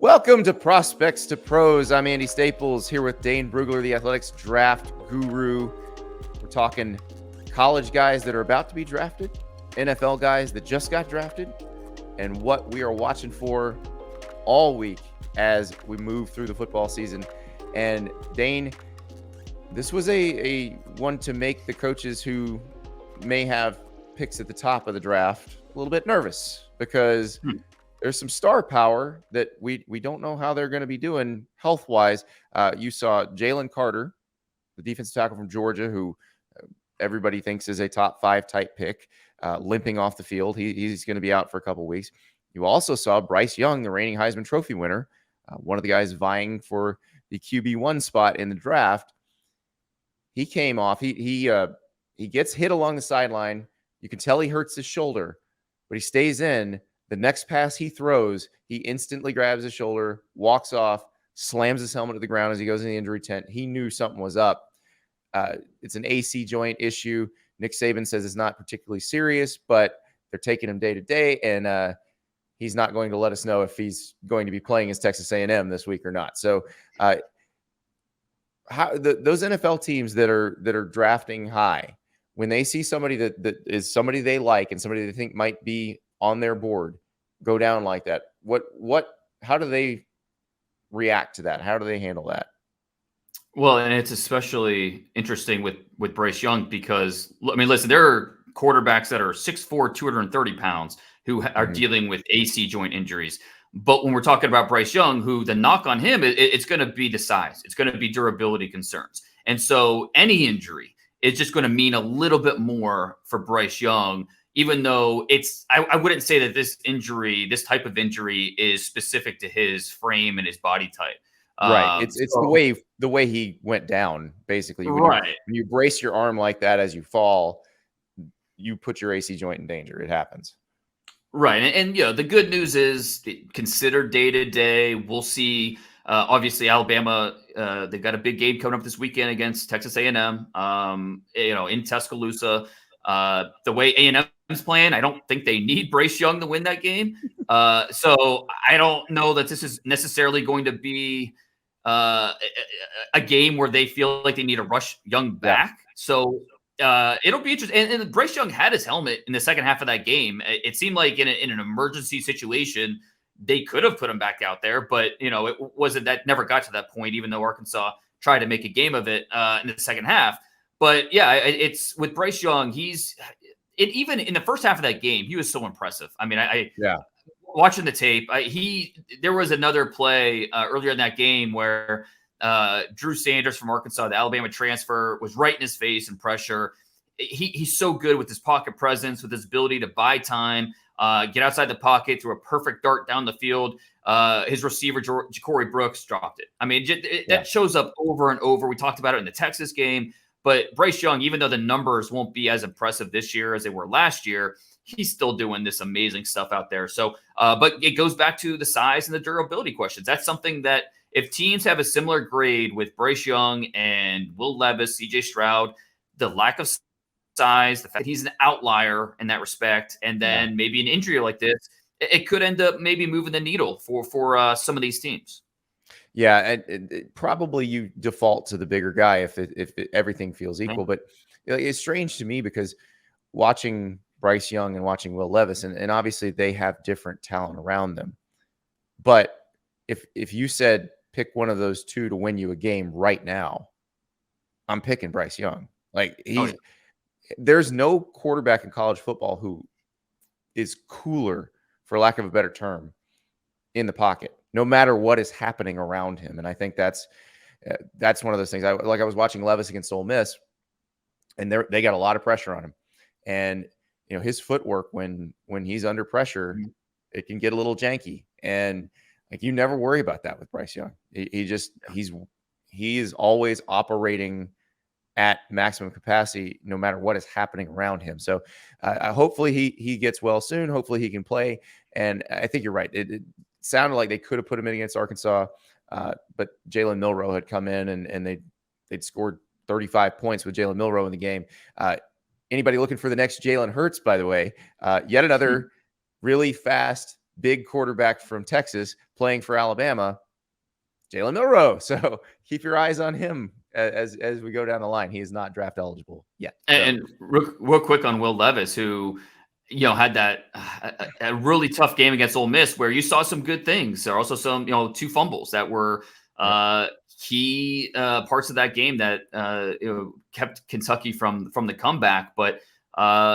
Welcome to Prospects to Pros. I'm Andy Staples here with Dane Brugler, the Athletics draft guru. We're talking college guys that are about to be drafted, NFL guys that just got drafted, and what we are watching for all week as we move through the football season. And Dane, this was a one to make the coaches who may have picks at the top of the draft a little bit nervous because there's some star power that we don't know how they're going to be doing health-wise. You saw Jalen Carter, the defensive tackle from Georgia, who everybody thinks is a top 5 type pick, limping off the field. He's going to be out for a couple weeks. You also saw Bryce Young, the reigning Heisman Trophy winner, one of the guys vying for the QB1 spot in the draft. He came off. He gets hit along the sideline. You can tell he hurts his shoulder, but he stays in. The next pass he throws, he instantly grabs his shoulder, walks off, slams his helmet to the ground as he goes in the injury tent. He knew something was up. It's an AC joint issue. Nick Saban says it's not particularly serious, but they're taking him day to day, and he's not going to let us know if he's going to be playing as Texas A&M this week or not. So those NFL teams that are drafting high, when they see somebody that is somebody they like and somebody they think might be on their board go down like that, how do they react to that? How do they handle that? Well, and it's especially interesting with Bryce Young because, I mean, listen, there are quarterbacks that are 6'4", 230 pounds who are dealing with AC joint injuries. But when we're talking about Bryce Young, who the knock on him, it's going to be the size. It's going to be durability concerns. And so any injury is just going to mean a little bit more for Bryce Young, even though I wouldn't say that this type of injury is specific to his frame and his body type. Right. It's the way he went down, basically. When you brace your arm like that as you fall, you put your AC joint in danger. It happens. Right. And the good news is consider day to day. We'll see. Obviously, Alabama, they've got a big game coming up this weekend against Texas A&M, in Tuscaloosa. The way A&M's playing, I don't think they need Bryce Young to win that game. So I don't know that this is necessarily going to be a game where they feel like they need to rush Young back. Yeah. So it'll be interesting. And Bryce Young had his helmet in the second half of that game. It seemed like in an emergency situation, they could have put him back out there, but it wasn't that. Never got to that point, even though Arkansas tried to make a game of it in the second half. But yeah, it's with Bryce Young. Even in the first half of that game, he was so impressive. I mean, watching the tape, there was another play earlier in that game where Drew Sanders from Arkansas, the Alabama transfer, was right in his face and pressure. He's so good with his pocket presence, with his ability to buy time, get outside the pocket, throw a perfect dart down the field. His receiver, Ja'Cory Brooks, dropped it. I mean, that shows up over and over. We talked about it in the Texas game. But Bryce Young, even though the numbers won't be as impressive this year as they were last year, he's still doing this amazing stuff out there. So, but it goes back to the size and the durability questions. That's something that if teams have a similar grade with Bryce Young and Will Levis, CJ Stroud, the lack of size, the fact that he's an outlier in that respect, and then maybe an injury like this, it could end up maybe moving the needle for some of these teams. Yeah, and probably you default to the bigger guy if everything feels equal. But it's strange to me because watching Bryce Young and watching Will Levis, and obviously they have different talent around them. But if you said pick one of those two to win you a game right now, I'm picking Bryce Young. Like there's no quarterback in college football who is cooler, for lack of a better term, in the pocket, no matter what is happening around him. And I think that's one of those things. I was watching Levis against Ole Miss, and they got a lot of pressure on him. And his footwork when he's under pressure, it can get a little janky. And like you never worry about that with Bryce Young. He is always operating at maximum capacity, no matter what is happening around him. So hopefully he gets well soon. Hopefully he can play. And I think you're right. It sounded like they could have put him in against Arkansas, but Jalen Milroe had come in and they'd scored 35 points with Jalen Milroe in the game. Anybody looking for the next Jalen Hurts, by the way, yet another really fast, big quarterback from Texas playing for Alabama, Jalen Milroe. So keep your eyes on him as we go down the line. He is not draft eligible yet. And real quick on Will Levis, who had that a really tough game against Ole Miss where you saw some good things. There are also some 2 fumbles that were key parts of that game that kept Kentucky from the comeback. But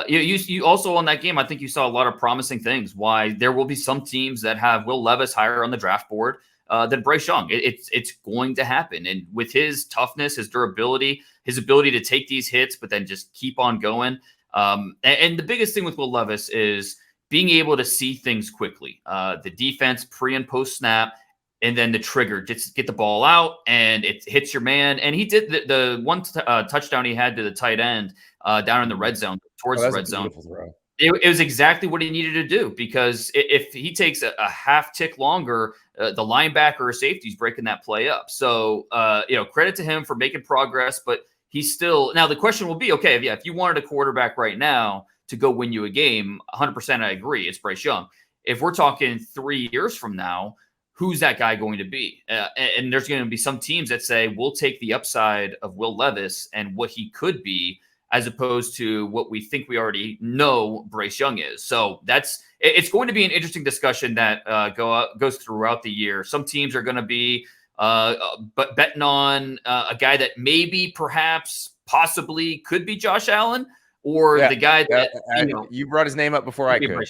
you also on that game, I think you saw a lot of promising things. Why there will be some teams that have Will Levis higher on the draft board than Bryce Young. It's going to happen. And with his toughness, his durability, his ability to take these hits, but then just keep on going. And the biggest thing with Will Levis is being able to see things quickly. The defense pre and post snap, and then the trigger, just get the ball out and it hits your man. And he did the one touchdown he had to the tight end down in the red zone, towards the red zone. It was exactly what he needed to do, because if he takes a half tick longer, the linebacker or safety is breaking that play up. So, credit to him for making progress, but he's still – now the question will be, okay, if you wanted a quarterback right now to go win you a game, 100% I agree, it's Bryce Young. If we're talking 3 years from now, who's that guy going to be? And there's going to be some teams that say, we'll take the upside of Will Levis and what he could be, as opposed to what we think we already know Bryce Young is. So it's going to be an interesting discussion that goes throughout the year. Some teams are going to be betting on a guy that maybe, perhaps, possibly could be Josh Allen, or the guy that you brought his name up before I could.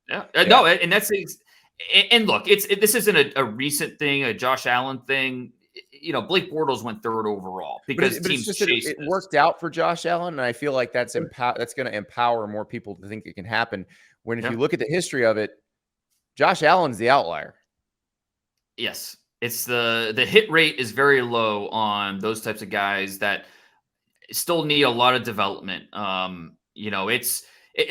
No, and that's and look, this isn't a recent thing, a Josh Allen thing. Blake Bortles went 3rd overall because teams chased it worked out for Josh Allen, and I feel like that's going to empower more people to think it can happen. When if you look at the history of it, Josh Allen's the outlier. Yes, it's the hit rate is very low on those types of guys that still need a lot of development.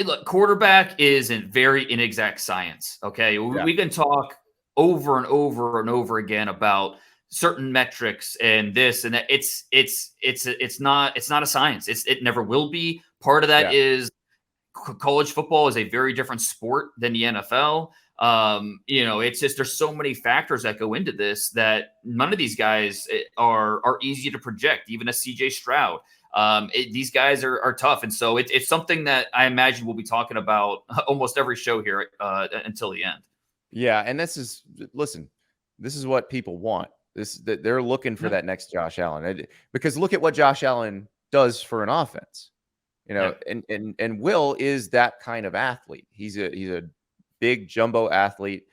Look, quarterback is a very inexact science. Okay, we can talk over and over and over again about certain metrics and this and that. It's not a science. It never will be. Part of that is college football is a very different sport than the NFL. It's just there's so many factors that go into this that none of these guys are easy to project. Even a CJ Stroud. These guys are tough, and so it's something that I imagine we'll be talking about almost every show here until the end. Yeah, and this is what people want. They're looking for that next Josh Allen, because look at what Josh Allen does for an offense. And Will is that kind of athlete. He's a big jumbo athlete,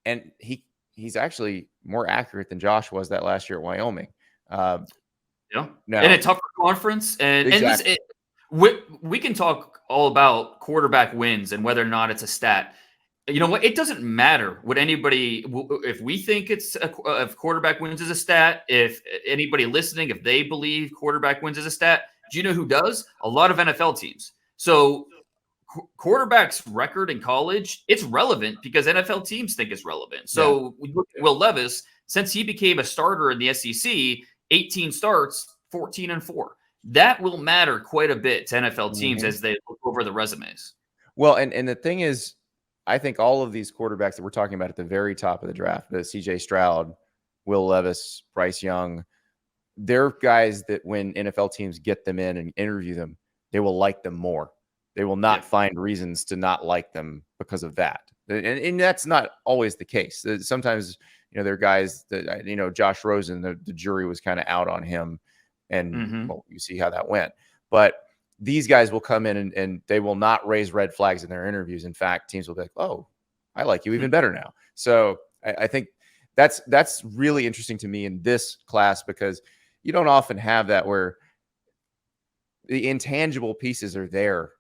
and he's actually more accurate than Josh was that last year at Wyoming. In a tougher conference, exactly. We can talk all about quarterback wins and whether or not it's a stat. You know what? It doesn't matter what anybody, if we think if quarterback wins is a stat, if anybody listening, if they believe quarterback wins is a stat, do you know who does? A lot of NFL teams. So quarterback's record in college, it's relevant because NFL teams think it's relevant. So we look at Will Levis, since he became a starter in the SEC, 18 starts, 14-4. That will matter quite a bit to NFL teams as they look over the resumes. Well, and the thing is, I think all of these quarterbacks that we're talking about at the very top of the draft, the CJ Stroud, Will Levis, Bryce Young, they're guys that when NFL teams get them in and interview them, they will like them more. They will not find reasons to not like them because of that. And that's not always the case. Sometimes, there are guys that, Josh Rosen, the jury was kind of out on him, and you see how that went. But these guys will come in and they will not raise red flags in their interviews. In fact, teams will be like, "Oh, I like you even better now." So I think that's really interesting to me in this class, because you don't often have that where the intangible pieces are there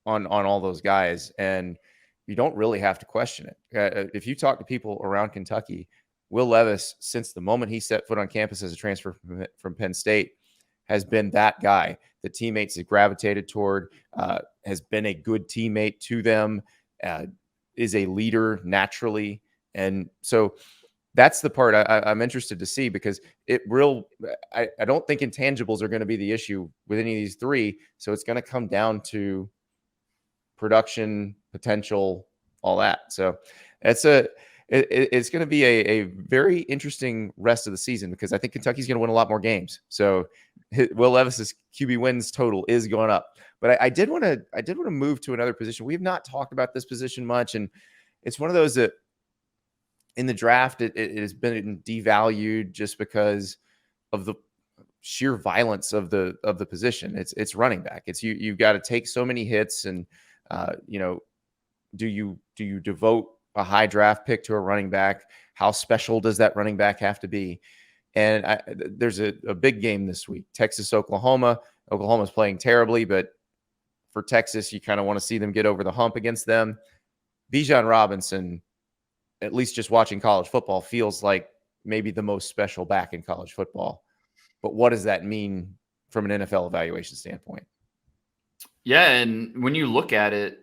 on all those guys, and you don't really have to question it. If you talk to people around Kentucky, Will Levis, since the moment he set foot on campus as a transfer from Penn State, has been that guy that teammates have gravitated toward, has been a good teammate to them, is a leader naturally. And so that's the part I'm interested to see, because I don't think intangibles are going to be the issue with any of these three. So it's going to come down to production, potential, all that. So It's going to be a very interesting rest of the season because I think Kentucky's going to win a lot more games. So Will Levis's QB wins total is going up. But I did want to move to another position. We have not talked about this position much, and it's one of those that in the draft it has been devalued just because of the sheer violence of the position. It's running back. It's you've got to take so many hits, and do you devote a high draft pick to a running back? How special does that running back have to be? And there's a big game this week, Texas, Oklahoma. Oklahoma's playing terribly, but for Texas, you kind of want to see them get over the hump against them. Bijan Robinson, at least just watching college football, feels like maybe the most special back in college football. But what does that mean from an NFL evaluation standpoint? Yeah, and when you look at it,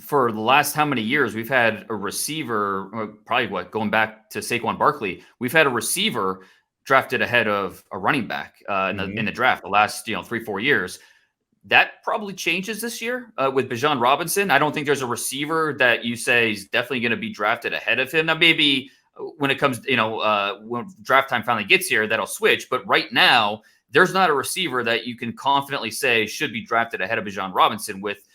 for the last how many years, we've had a receiver, probably going back to Saquon Barkley, we've had a receiver drafted ahead of a running back in the draft the last 3-4 years. That probably changes this year with Bijan Robinson. I don't think there's a receiver that you say is definitely going to be drafted ahead of him. Now, maybe when it comes, when draft time finally gets here, that'll switch. But right now, there's not a receiver that you can confidently say should be drafted ahead of Bijan Robinson with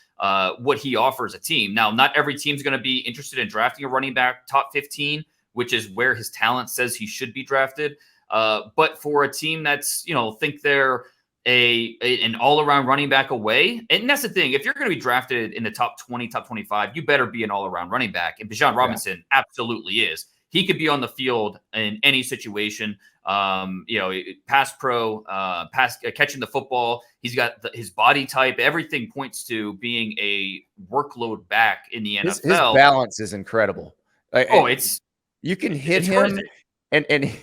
what he offers a team. Now, not every team's going to be interested in drafting a running back top 15, which is where his talent says he should be drafted. But for a team that's, think they're an all-around running back away, and that's the thing. If you're going to be drafted in the top 20, top 25, you better be an all-around running back. And Bijan Robinson absolutely is. He could be on the field in any situation. Pass pro, catching the football. He's got his body type. Everything points to being a workload back in the NFL. His balance is incredible. You can hit him, and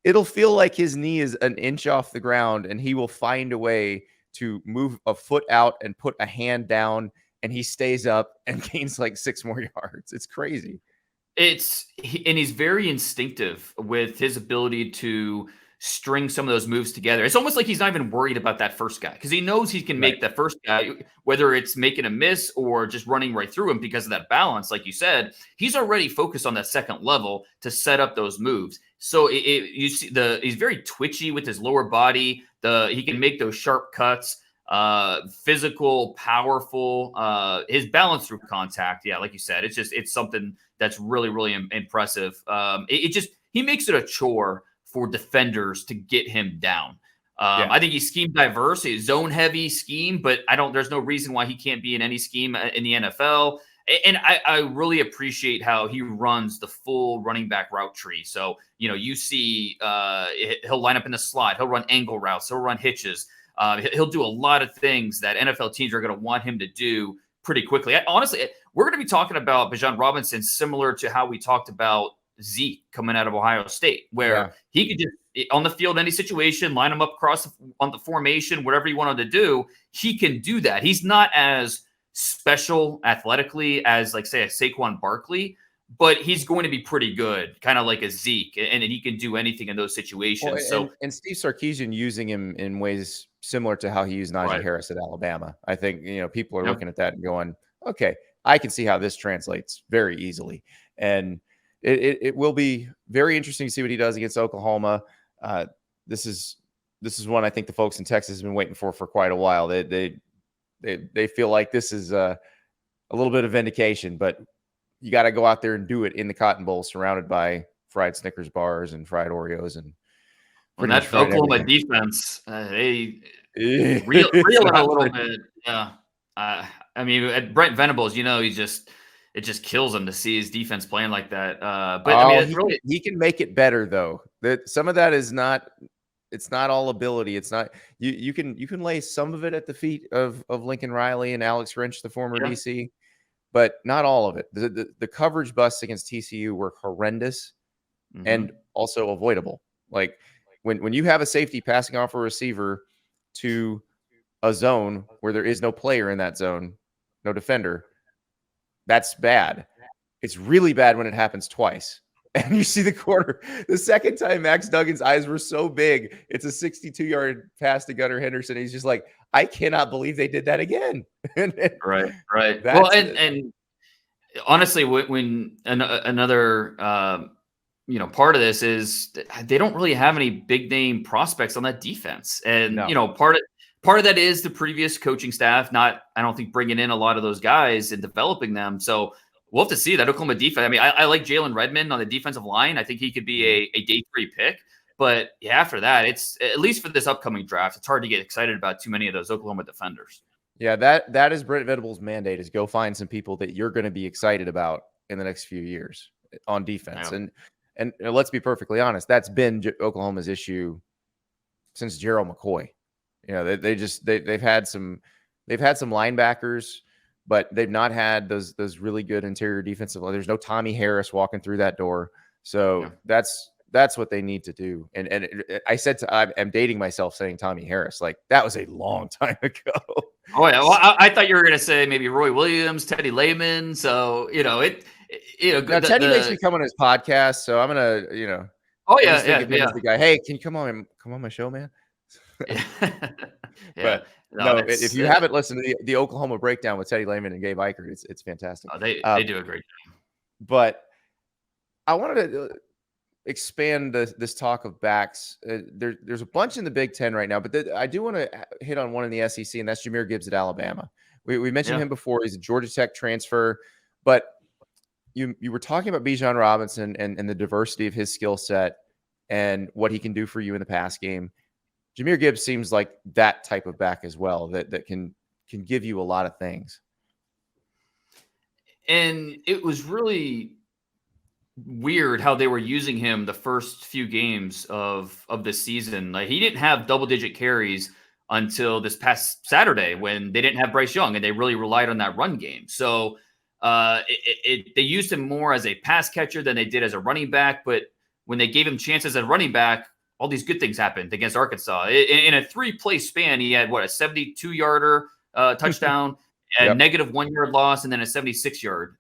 it'll feel like his knee is an inch off the ground, and he will find a way to move a foot out and put a hand down, and he stays up and gains like 6 more yards. It's crazy. And he's very instinctive with his ability to string some of those moves together. It's almost like he's not even worried about that first guy because he knows he can make that first guy, whether it's making a miss or just running right through him because of that balance. Like you said, he's already focused on that second level to set up those moves. So you see he's very twitchy with his lower body. He can make those sharp cuts. Physical, powerful, his balance through contact. Yeah, like you said, it's something that's really, really impressive. He makes it a chore for defenders to get him down. I think he's scheme diverse, he's zone heavy scheme, but there's no reason why he can't be in any scheme in the NFL. And I really appreciate how he runs the full running back route tree. So, you see he'll line up in the slot, he'll run angle routes, he'll run hitches. He'll do a lot of things that NFL teams are going to want him to do pretty quickly. Honestly, we're going to be talking about Bijan Robinson similar to how we talked about Zeke coming out of Ohio State, where he could just on the field, any situation, line him up across on the formation, whatever you wanted to do, he can do that. He's not as special athletically as, like, say, a Saquon Barkley, but he's going to be pretty good, kind of like a Zeke, and he can do anything in those situations. And Steve Sarkisian using him in ways similar to how he used Najee Harris at Alabama. I think, people are looking at that and going, okay, I can see how this translates very easily. And it will be very interesting to see what he does against Oklahoma. This is one I think the folks in Texas have been waiting for quite a while. They feel like this is a little bit of vindication, but you got to go out there and do it in the Cotton Bowl, surrounded by fried Snickers bars and fried Oreos. And that Oklahoma defense, they reel it a little bit. Yeah. I mean, Brent Venables, it just kills him to see his defense playing like that. But he can make it better, though. Some of that is not. It's not all ability. It's not you can lay some of it at the feet of Lincoln Riley and Alex Grinch, the former DC, but not all of it. The coverage busts against TCU were horrendous and also avoidable. Like when you have a safety passing off a receiver to a zone where there is no player in that zone, no defender, that's bad. It's really bad when it happens twice. And you see the second time Max Duggan's eyes were so big, it's a 62-yard pass to Gunnar Henderson. He's just like, I cannot believe they did that again. Right. Well, and honestly, when another part of this is they don't really have any big name prospects on that defense, and No. part of that is the previous coaching staff I don't think bringing in a lot of those guys and developing them. So we'll have to see that Oklahoma defense. I mean, I like Jalen Redmond on the defensive line. I think he could be a day 3 pick. But yeah, after that, it's at least for this upcoming draft, it's hard to get excited about too many of those Oklahoma defenders. Yeah, that is Brent Venables' mandate, is go find some people that you're going to be excited about in the next few years on defense. Yeah. And let's be perfectly honest, that's been Oklahoma's issue since Gerald McCoy. You know, they've had some linebackers, but they've not had those really good interior defensive. There's no Tommy Harris walking through that door. So that's what they need to do. And I said I'm dating myself saying Tommy Harris, like that was a long time ago. Oh yeah, well, I thought you were going to say maybe Roy Williams, Teddy Lehman. So Now, Teddy makes me come on his podcast, so I'm gonna Oh I yeah, just think of him as the guy. Hey, can you come on my show, man? But no, if you haven't listened to the Oklahoma breakdown with Teddy Lehman and Gabe Eichert, it's fantastic. They do a great job. But I wanted to expand this talk of backs. There's a bunch in the Big Ten right now, but I do want to hit on one in the SEC, and that's Jahmyr Gibbs at Alabama. We mentioned him before. He's a Georgia Tech transfer, but you were talking about Bijan Robinson and the diversity of his skill set and what he can do for you in the pass game. Jahmyr Gibbs seems like that type of back as well, that can give you a lot of things. And it was really weird how they were using him the first few games of the season. Like, he didn't have double-digit carries until this past Saturday when they didn't have Bryce Young, and they really relied on that run game. So they used him more as a pass catcher than they did as a running back. But when they gave him chances at running back, all these good things happened against Arkansas. In a 3-play span, he had a 72-yarder touchdown, a negative 1-yard loss, and then a 76-yard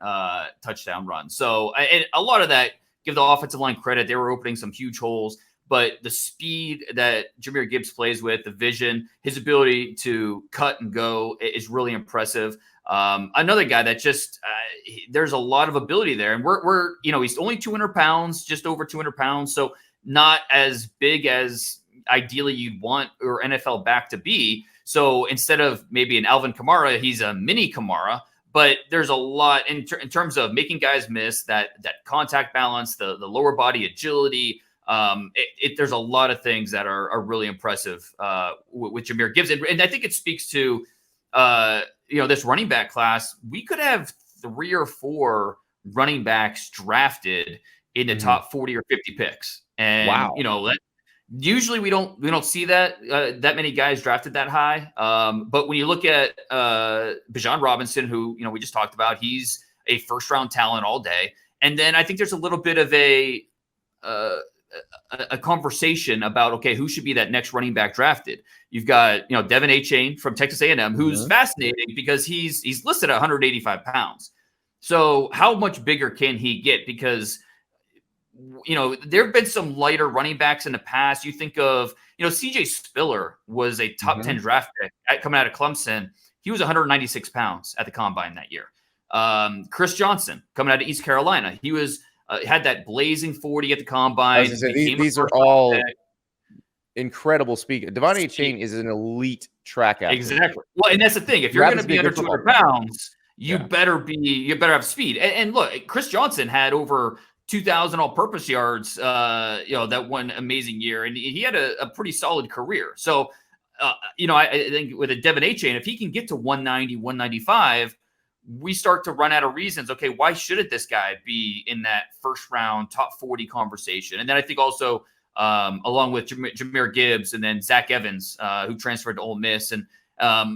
touchdown run. So a lot of that, give the offensive line credit. They were opening some huge holes. But the speed that Jahmyr Gibbs plays with, the vision, his ability to cut and go is really impressive. Another guy that there's a lot of ability there. And we're he's only 200 pounds, just over 200 pounds. So not as big as ideally you'd want or NFL back to be. So instead of maybe an Alvin Kamara, he's a mini Kamara. But there's a lot in terms of making guys miss, that contact balance, the lower body agility. There's a lot of things that are really impressive with Jahmyr Gibbs. And I think it speaks to, this running back class. We could have 3 or 4 running backs drafted in the top 40 or 50 picks. And, usually we don't see that many guys drafted that high. But when you look at Bijan Robinson, who, we just talked about, he's a first-round talent all day. And then I think there's a little bit of a conversation about, okay, who should be that next running back drafted? You've got, Devon Achane from Texas A&M, who's fascinating because he's listed at 185 pounds. So how much bigger can he get? Because, there have been some lighter running backs in the past. You think of, CJ Spiller was a top 10 draft pick coming out of Clemson. He was 196 pounds at the combine that year. Chris Johnson coming out of East Carolina. He was, had that blazing 40 at the combine. These are all incredible speed. Devon Achane is an elite track athlete. Exactly. Well, and that's the thing. If you're going to be under 200 pounds, you better have speed. And look, Chris Johnson had over 2,000 all-purpose yards, that one amazing year. And he had a pretty solid career. So, I think with a Devon Achane, if he can get to 190, 195, we start to run out of reasons. Okay, why shouldn't this guy be in that first-round top 40 conversation? And then I think also along with Jahmyr Gibbs and then Zach Evans, who transferred to Ole Miss. And,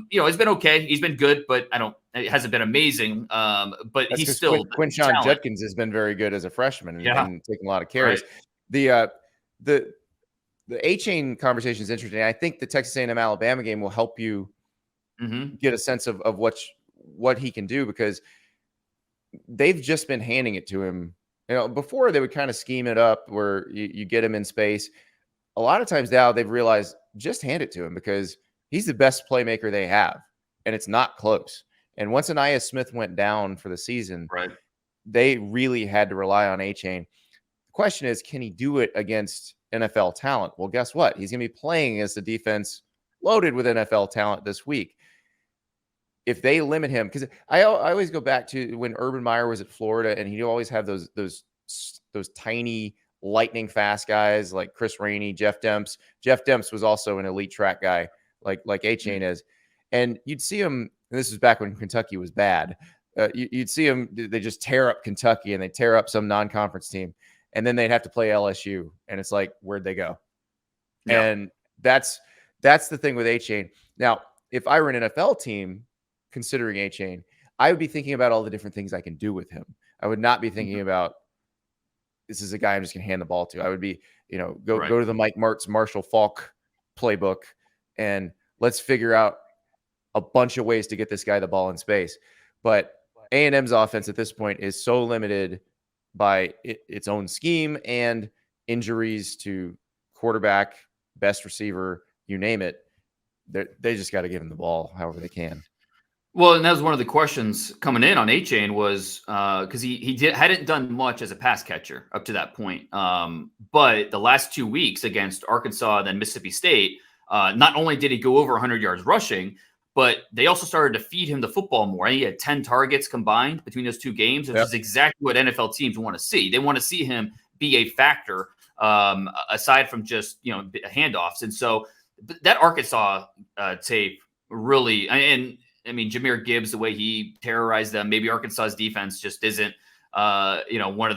he's been okay. He's been good, but it hasn't been amazing. But that's he's still Quinshon Judkins has been very good as a freshman and taking a lot of carries. Right. The Achane conversation is interesting. I think the Texas A&M Alabama game will help you get a sense of what he can do, because they've just been handing it to him. Before they would kind of scheme it up where you get him in space. A lot of times now they've realized just hand it to him, because he's the best playmaker they have, and it's not close. And once Aniyah Smith went down for the season, they really had to rely on Achane. The question is, can he do it against NFL talent? Well, guess what? He's going to be playing against a defense loaded with NFL talent this week. If they limit him, because I always go back to when Urban Meyer was at Florida, and he'd always have those tiny lightning fast guys like Chris Rainey, Jeff Demps. Jeff Demps was also an elite track guy like Achane is. And you'd see him, and this was back when Kentucky was bad. You'd see them, they just tear up Kentucky and they tear up some non-conference team. And then they'd have to play LSU. And it's like, where'd they go? Yeah. And that's the thing with Achane. Now, if I were an NFL team considering Achane, I would be thinking about all the different things I can do with him. I would not be thinking about, this is a guy I'm just going to hand the ball to. I would be, go to the Mike Martz, Marshall Faulk playbook, and let's figure out a bunch of ways to get this guy the ball in space. But A&M's offense at this point is so limited by its own scheme and injuries to quarterback, best receiver, you name it. They just got to give him the ball however they can. Well, and that was one of the questions coming in on Achane was because he hadn't done much as a pass catcher up to that point. But the last 2 weeks against Arkansas and then Mississippi State, not only did he go over 100 yards rushing, but they also started to feed him the football more. He had 10 targets combined between those two games, which is exactly what NFL teams want to see. They want to see him be a factor aside from just handoffs. And so that Arkansas tape really, and I mean, Jahmyr Gibbs, the way he terrorized them, maybe Arkansas's defense just isn't, one of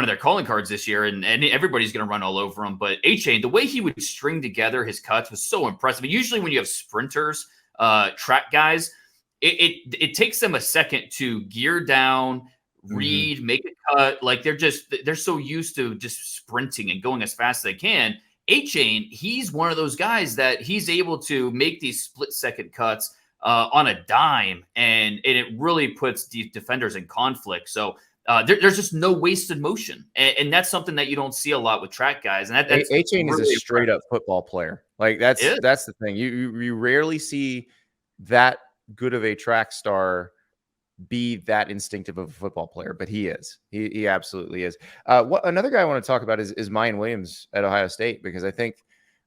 their calling cards this year, and everybody's going to run all over him. But Achane, the way he would string together his cuts was so impressive. And usually when you have sprinters, track guys, it takes them a second to gear down, read, make a cut. Like they're so used to just sprinting and going as fast as they can. Achane, he's one of those guys that he's able to make these split-second cuts on a dime, and it really puts defenders in conflict. So there's just no wasted motion, and that's something that you don't see a lot with track guys. And that's Achane really is a straight-up football player. Like that's the thing. You rarely see that good of a track star be that instinctive of a football player, but he is. He absolutely is. Another guy I want to talk about is Miyan Williams at Ohio State, because I think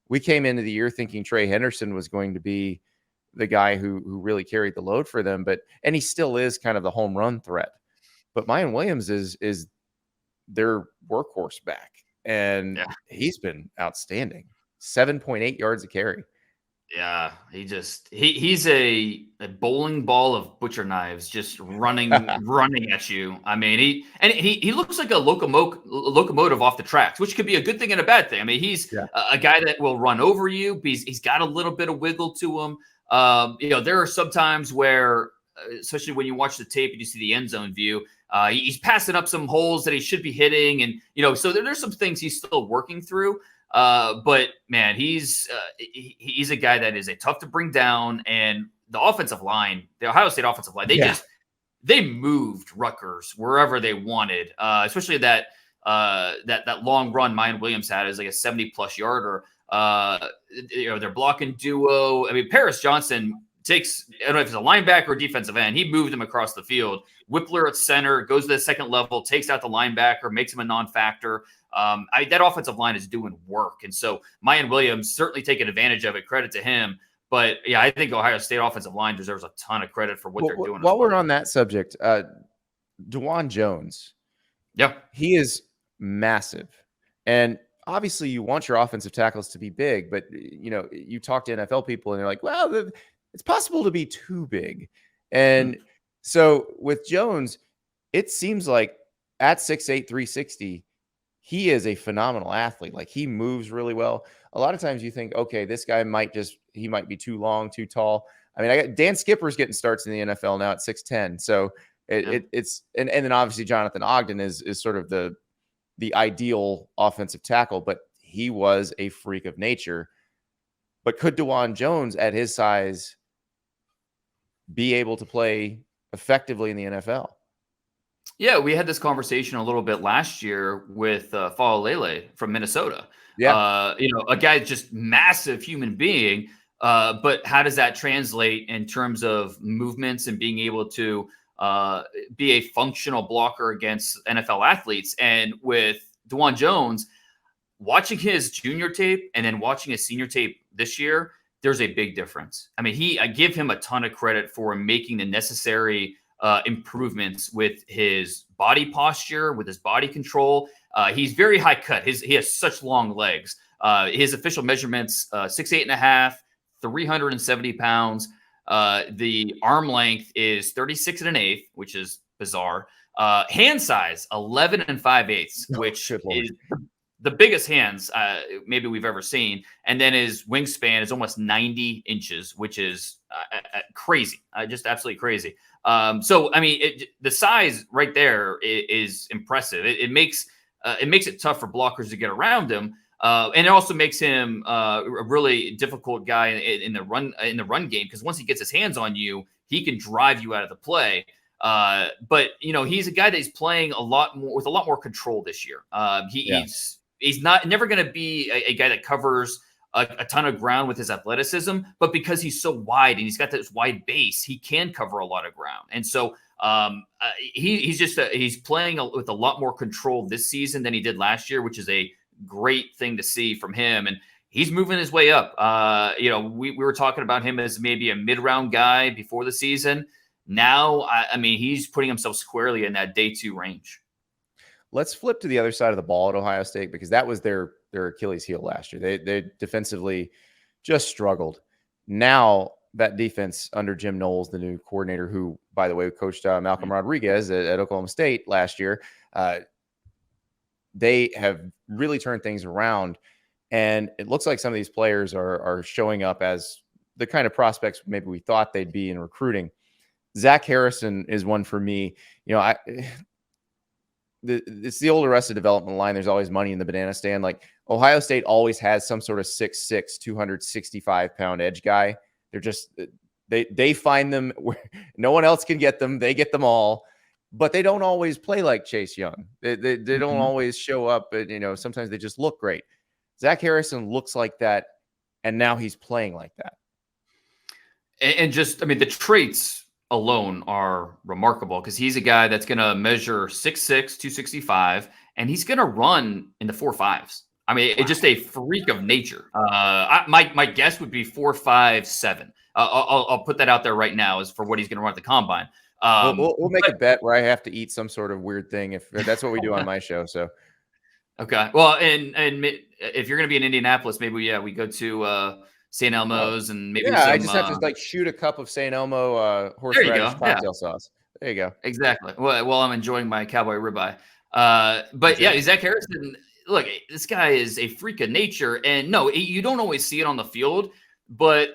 we came into the year thinking Trey Henderson was going to be the guy who really carried the load for them, and he still is kind of the home run threat. But Miyan Williams is their workhorse back, and he's been outstanding. 7.8 yards a carry. Yeah, he's a bowling ball of butcher knives, just running at you. I mean, he looks like a locomotive off the tracks, which could be a good thing and a bad thing. I mean, he's a guy that will run over you. But he's got a little bit of wiggle to him. There are some times where, especially when you watch the tape and you see the end zone view, he's passing up some holes that he should be hitting. And, so there's some things he's still working through. But man, he's a guy that is tough to bring down. And the offensive line, the Ohio State offensive line, they moved Rutgers wherever they wanted, especially that long run Miyan Williams had is like a 70+ yarder. They're blocking duo. I mean, Paris Johnson takes, I don't know if it's a linebacker or defensive end. He moved him across the field. Whippler at center, goes to the second level, takes out the linebacker, makes him a non-factor. That offensive line is doing work. And so Miyan Williams certainly taking advantage of it. Credit to him. But yeah, I think Ohio State offensive line deserves a ton of credit for what they're doing. While we're on that subject, Dawand Jones. Yeah. He is massive. And obviously you want your offensive tackles to be big, but you talk to NFL people and they're like, well, it's possible to be too big. And so with Jones, it seems like at 6'8", 360, he is a phenomenal athlete. Like he moves really well. A lot of times you think, okay, this guy might be too long, too tall. I mean, Dan Skipper's getting starts in the NFL now at 6'10". So it's and then obviously Jonathan Ogden is sort of the ideal offensive tackle, but he was a freak of nature. But could Dawand Jones at his size be able to play effectively in the NFL? Yeah, we had this conversation a little bit last year with Fa'alele from Minnesota. Yeah, a guy just massive human being. But how does that translate in terms of movements and being able to be a functional blocker against NFL athletes. And with Dawand Jones, watching his junior tape and then watching his senior tape this year, there's a big difference. I mean, I give him a ton of credit for making the necessary improvements with his body posture, with his body control. He's very high cut. He has such long legs. His official measurements, 6'8.5", 370 pounds. The arm length is 36 1/8, which is bizarre. Hand size, 11 5/8, which is the biggest hands maybe we've ever seen. And then his wingspan is almost 90 inches, which is crazy, just absolutely crazy. So, I mean, the size right there is impressive. It makes it tough for blockers to get around him. And it also makes him a really difficult guy in the run game, because once he gets his hands on you, he can drive you out of the play. But he's a guy that he's playing a lot more with a lot more control this year. He's never going to be a guy that covers a ton of ground with his athleticism, but because he's so wide and he's got this wide base, he can cover a lot of ground. And so he's playing with a lot more control this season than he did last year, which is a great thing to see from him. And he's moving his way up. We were talking about him as maybe a mid-round guy before the season. Now, I mean, he's putting himself squarely in that day 2 range. Let's flip to the other side of the ball at Ohio State, because that was their Achilles heel last year. They defensively just struggled. Now that defense under Jim Knowles, the new coordinator, who, by the way, coached Malcolm Rodriguez at Oklahoma State last year, they have really turned things around. And it looks like some of these players are showing up as the kind of prospects maybe we thought they'd be in recruiting. Zach Harrison is one for me. It's the old Arrested Development line. There's always money in the banana stand. Like, Ohio State always has some sort of 6'6", 265-pound edge guy. They're just they find them where no one else can get them. They get them all, but they don't always play like Chase Young. They don't always show up. But sometimes they just look great. Zach Harrison looks like that, and now he's playing like that. And just, I mean, the traits alone are remarkable, because he's a guy that's going to measure 6'6", 265, and he's going to run in the 4.5s. I mean, it's just a freak of nature. My guess would be 4.57. I'll put that out there right now as for what he's going to run at the combine. We'll make a bet where I have to eat some sort of weird thing if that's what we do on my show. So, okay. Well, and if you're going to be in Indianapolis, maybe we go to St. Elmo's and maybe I just have to shoot a cup of St. Elmo horseradish cocktail sauce. There you go. Exactly. Well, while I'm enjoying my cowboy ribeye. But yeah, Zach Harrison, look, this guy is a freak of nature. And no, you don't always see it on the field, but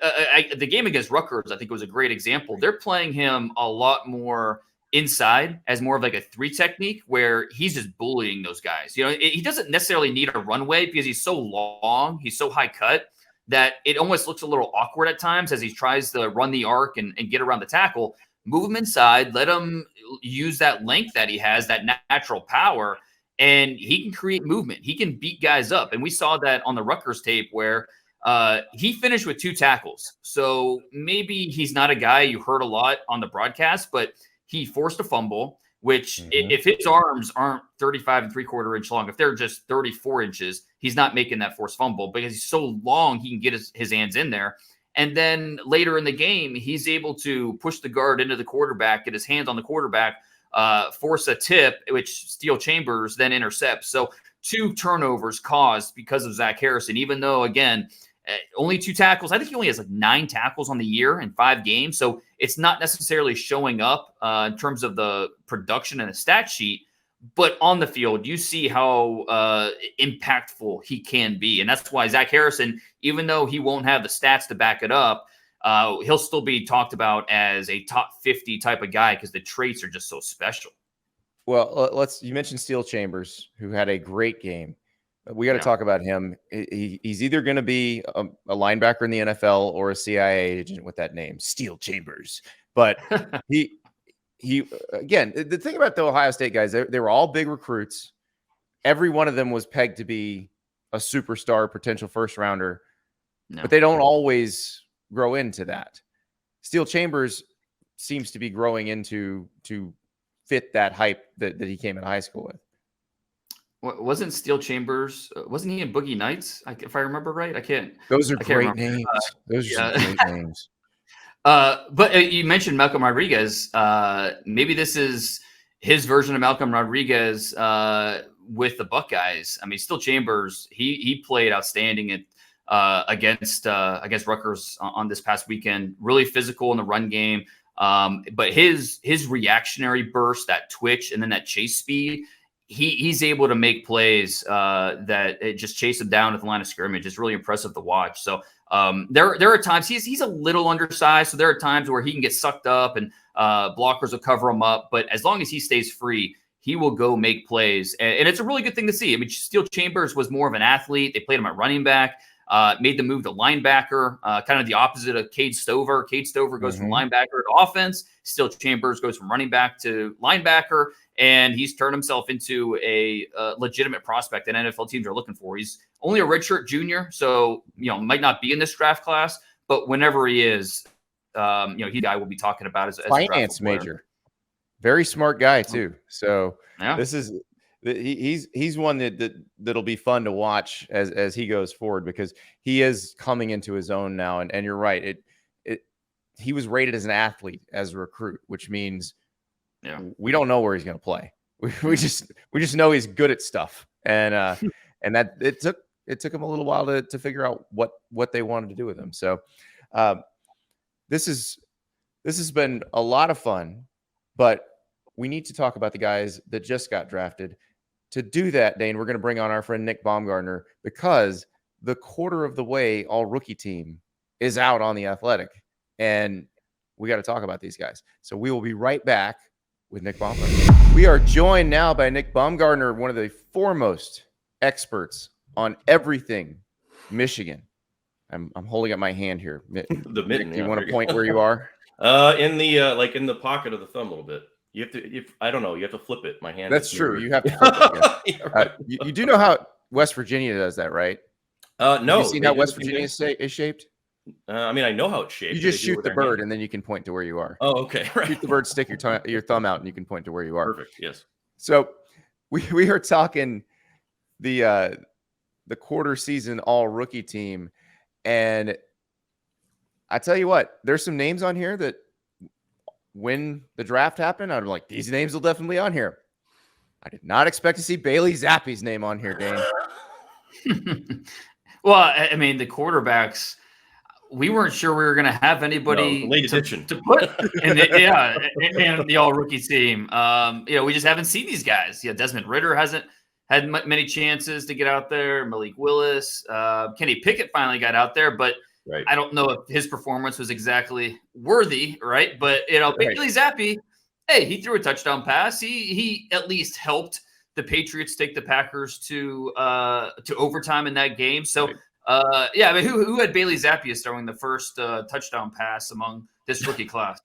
the game against Rutgers, I think, was a great example. They're playing him a lot more inside as more of like a 3 technique, where he's just bullying those guys. He doesn't necessarily need a runway because he's so long, he's so high cut, that it almost looks a little awkward at times as he tries to run the arc and get around the tackle. Move him inside, let him use that length that he has, that natural power, and he can create movement. He can beat guys up. And we saw that on the Rutgers tape where he finished with 2 tackles. So maybe he's not a guy you heard a lot on the broadcast, but he forced a fumble, which if his arms aren't 35 3/4 inch long, if they're just 34 inches, he's not making that forced fumble because he's so long, he can get his hands in there. And then later in the game, he's able to push the guard into the quarterback, get his hands on the quarterback, force a tip, which Steele Chambers then intercepts. So 2 turnovers caused because of Zach Harrison, even though, again, only 2 tackles. I think he only has like 9 tackles on the year in 5 games. So it's not necessarily showing up in terms of the production and the stat sheet. But on the field, you see how impactful he can be. And that's why Zach Harrison, even though he won't have the stats to back it up, he'll still be talked about as a top 50 type of guy because the traits are just so special. Well, you mentioned Steele Chambers, who had a great game. We got to talk about him. He's either going to be a linebacker in the NFL or a CIA agent with that name, Steele Chambers. But he again, the thing about the Ohio State guys, they were all big recruits. Every one of them was pegged to be a superstar, potential first rounder, but they don't always grow into that. Steele Chambers seems to be growing into to fit that hype that he came in high school with. Wasn't Steele Chambers? Wasn't he in Boogie Nights? If I remember right, I can't. Those are I can't great remember. names. Those are some great names. But you mentioned Malcolm Rodriguez. Maybe this is his version of Malcolm Rodriguez with the Buckeyes. I mean, Steele Chambers, he played outstanding against Rutgers on this past weekend. Really physical in the run game. But his reactionary burst, that twitch, and then that chase speed, he's able to make plays that it just chase him down at the line of scrimmage. It's really impressive to watch. So there are times he's a little undersized, so there are times where he can get sucked up and blockers will cover him up. But as long as he stays free, he will go make plays, and it's a really good thing to see. I mean, Steele Chambers was more of an athlete. They played him at running back. Made the move to linebacker, kind of the opposite of Cade Stover. Cade Stover goes from linebacker to offense. Steele Chambers goes from running back to linebacker, and he's turned himself into a legitimate prospect that NFL teams are looking for. He's only a redshirt junior, so might not be in this draft class, but whenever he is, he's a guy we'll be talking about as a finance major. Very smart guy too. So this is. He's one that'll be fun to watch as he goes forward, because he is coming into his own now. And you're right. He was rated as an athlete as a recruit, which means we don't know where he's going to play. We just know he's good at stuff. And that it took him a little while to figure out what they wanted to do with him. So this has been a lot of fun, but we need to talk about the guys that just got drafted. To do that, Dane, we're going to bring on our friend Nick Baumgardner, because the quarter of the way all rookie team is out on the Athletic, and we got to talk about these guys. So we will be right back with Nick Baumgardner. We are joined now by Nick Baumgardner, one of the foremost experts on everything Michigan. I'm holding up my hand here. The mitten. Do you want to point where you are? In the pocket of the thumb a little bit. You have to, I don't know, you have to flip it. My hand. That's true. You have to flip it. Yeah. Right. You do know how West Virginia does that, right? No. Have you seen how West Virginia is shaped? I mean, I know how it's shaped. You just shoot the bird, and then you can point to where you are. Oh, okay. Right. Shoot the bird, stick your thumb out, and you can point to where you are. Perfect. Yes. So we are talking the quarter season all rookie team, and I tell you what, there's some names on here that when the draft happened, I'm like, these names will definitely be on here. I did not expect to see Bailey Zappe's name on here, Dane. Well, I mean, the quarterbacks, we weren't sure we were going to have anybody to put in the all rookie team. We just haven't seen these guys. Desmond Ridder hasn't had many chances to get out there. Malik Willis, Kenny Pickett finally got out there, but right. I don't know if his performance was exactly worthy, right? But Bailey Zappe, hey, he threw a touchdown pass. He at least helped the Patriots take the Packers to overtime in that game. So, I mean, who had Bailey Zappe as throwing the first touchdown pass among this rookie class?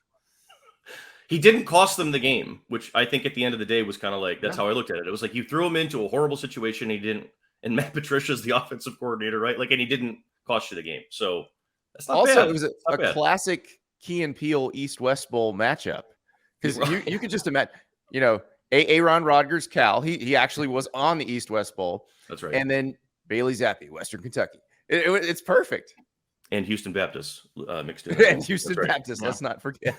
He didn't cost them the game, which I think at the end of the day was kind of like, that's how I looked at it. It was like you threw him into a horrible situation. He didn't, and Matt Patricia's the offensive coordinator, right? and he didn't cost you the game. So that's not also bad. It was a classic Key and Peele East-West Bowl matchup, because you could just imagine, Aaron Rodgers, Cal, he actually was on the East-West Bowl. That's right. And then Bailey Zappe, Western Kentucky. It's perfect. And Houston Baptist mixed in. And Houston Baptist, let's not forget.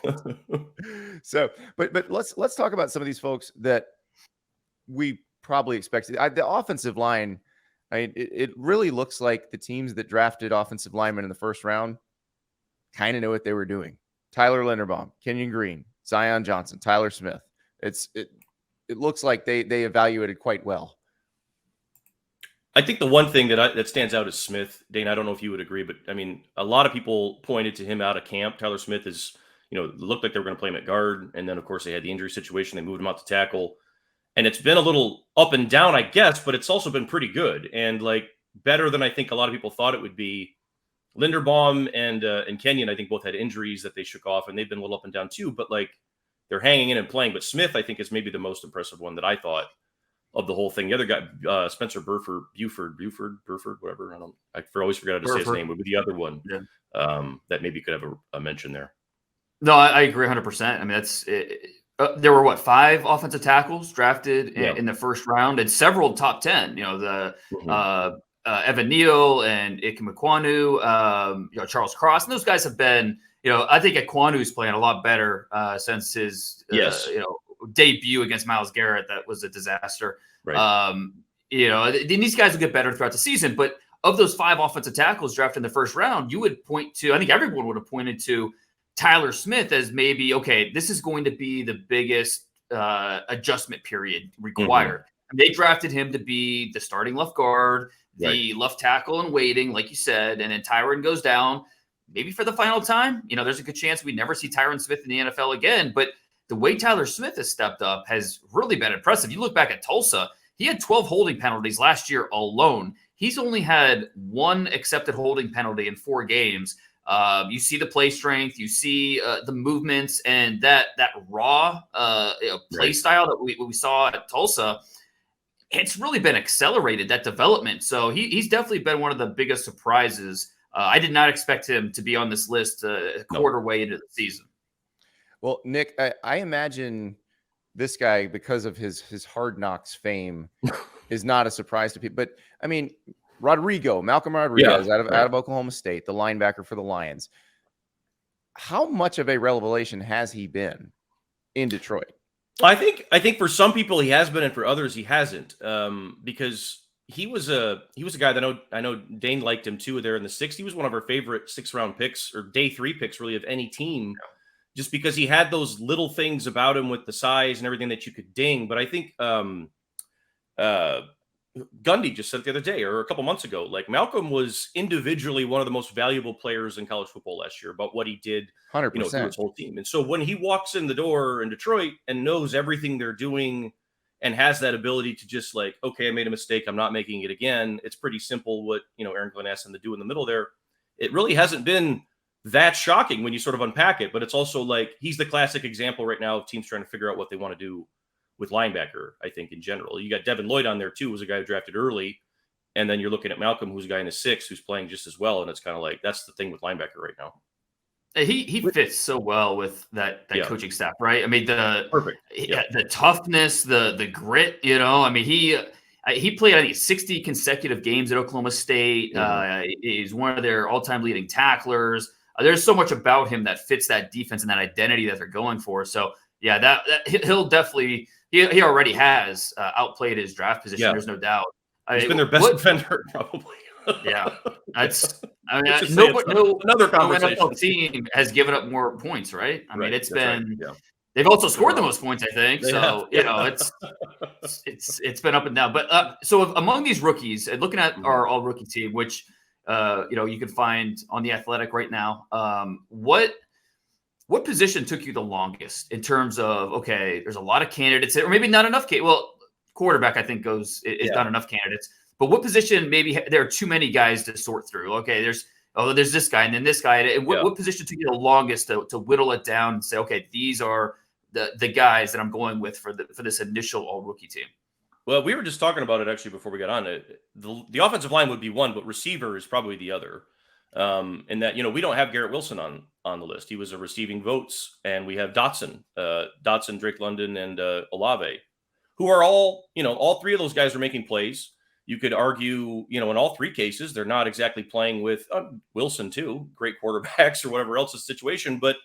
So, but let's talk about some of these folks that we probably expected. The offensive line, it really looks like the teams that drafted offensive linemen in the first round kind of knew what they were doing. Tyler Linderbaum, Kenyon Green, Zion Johnson, Tyler Smith. It looks like they evaluated quite well. I think the one thing that stands out is Smith. Dane, I don't know if you would agree, but I mean, a lot of people pointed to him out of camp. Tyler Smith is, looked like they were going to play him at guard. And then, of course, they had the injury situation. They moved him out to tackle. And it's been a little up and down, I guess, but it's also been pretty good and better than I think a lot of people thought it would be. Linderbaum and Kenyon, I think, both had injuries that they shook off, and they've been a little up and down too. But they're hanging in and playing. But Smith, I think, is maybe the most impressive one that I thought of the whole thing. The other guy, Spencer Burford, whatever. I always forgot how to say his name. Would be the other one that maybe could have a mention there. No, I agree 100%. I mean, that's there were 5 offensive tackles drafted in the first round, and several top 10. You know, the Evan Neal and Ikem Ekwonu, Charles Cross, and those guys have been. I think Ekwonu's playing a lot better since his debut against Myles Garrett. That was a disaster. Right. These guys will get better throughout the season, but of those 5 offensive tackles drafted in the first round, you would point to, I think everyone would have pointed to Tyler Smith as maybe, okay, this is going to be the biggest adjustment period required. They drafted him to be the starting left guard, the left tackle in waiting, like you said, and then Tyron goes down, maybe for the final time. There's a good chance we never see Tyron Smith in the NFL again, but the way Tyler Smith has stepped up has really been impressive. You look back at Tulsa, he had 12 holding penalties last year alone. He's only had 1 accepted holding penalty in 4 games. You see the play strength, you see the movements, and that raw play style that we saw at Tulsa. It's really been accelerated, that development. So he's definitely been one of the biggest surprises. I did not expect him to be on this list a quarter way into the season. Well, Nick, I imagine this guy, because of his Hard Knocks fame, is not a surprise to people. But I mean, Malcolm Rodriguez out of Oklahoma State, the linebacker for the Lions. How much of a revelation has he been in Detroit? I think for some people he has been, and for others he hasn't. Because he was a guy that I know Dane liked him too there in the 6th. He was one of our favorite 6th-round picks, or day 3 picks really, of any team. Just because he had those little things about him with the size and everything that you could ding. But I think Gundy just said it the other day or a couple months ago, like Malcolm was individually one of the most valuable players in college football last year, about what he did 100%. To his whole team. And so when he walks in the door in Detroit and knows everything they're doing and has that ability to just like, okay, I made a mistake, I'm not making it again. It's pretty simple what, Aaron Glenn asked him to do in the middle there. It really hasn't been that shocking when you sort of unpack it, but it's also like he's the classic example right now of teams trying to figure out what they want to do with linebacker. I think in general, you got Devon Lloyd on there too, who's a guy who drafted early, and then you're looking at Malcolm, who's a guy in the 6th who's playing just as well, and it's kind of like that's the thing with linebacker right now. He fits so well with that coaching staff, right? I mean, the toughness, the grit. I mean, he played, I think, 60 consecutive games at Oklahoma State. He's one of their all-time leading tacklers. There's so much about him that fits that defense and that identity that they're going for. So, yeah, that he'll definitely he already has outplayed his draft position. There's no doubt. He's been their best defender, probably. Yeah, that's. I mean, another conversation. NFL team has given up more points, right? I mean, it's been. Right. They've also scored the most points, I think. So it's been up and down. But so among these rookies, and looking at our all rookie team, which you can find on The Athletic right now, what position took you the longest in terms of, okay, there's a lot of candidates, or maybe not enough. Well, quarterback, I think, is not enough candidates. But what position, maybe there are too many guys to sort through? Okay, there's this guy and then this guy. And what position took you the longest to whittle it down and say, okay, these are the guys that I'm going with for this initial all-rookie team? Well, we were just talking about it actually before we got on it. The offensive line would be one, but receiver is probably the other. And that, we don't have Garrett Wilson on the list. He was a receiving votes, and we have Dotson, Drake London, and Olave, who are all 3 of those guys are making plays. You could argue, in all 3 cases, they're not exactly playing with Wilson too, great quarterbacks or whatever else the situation, but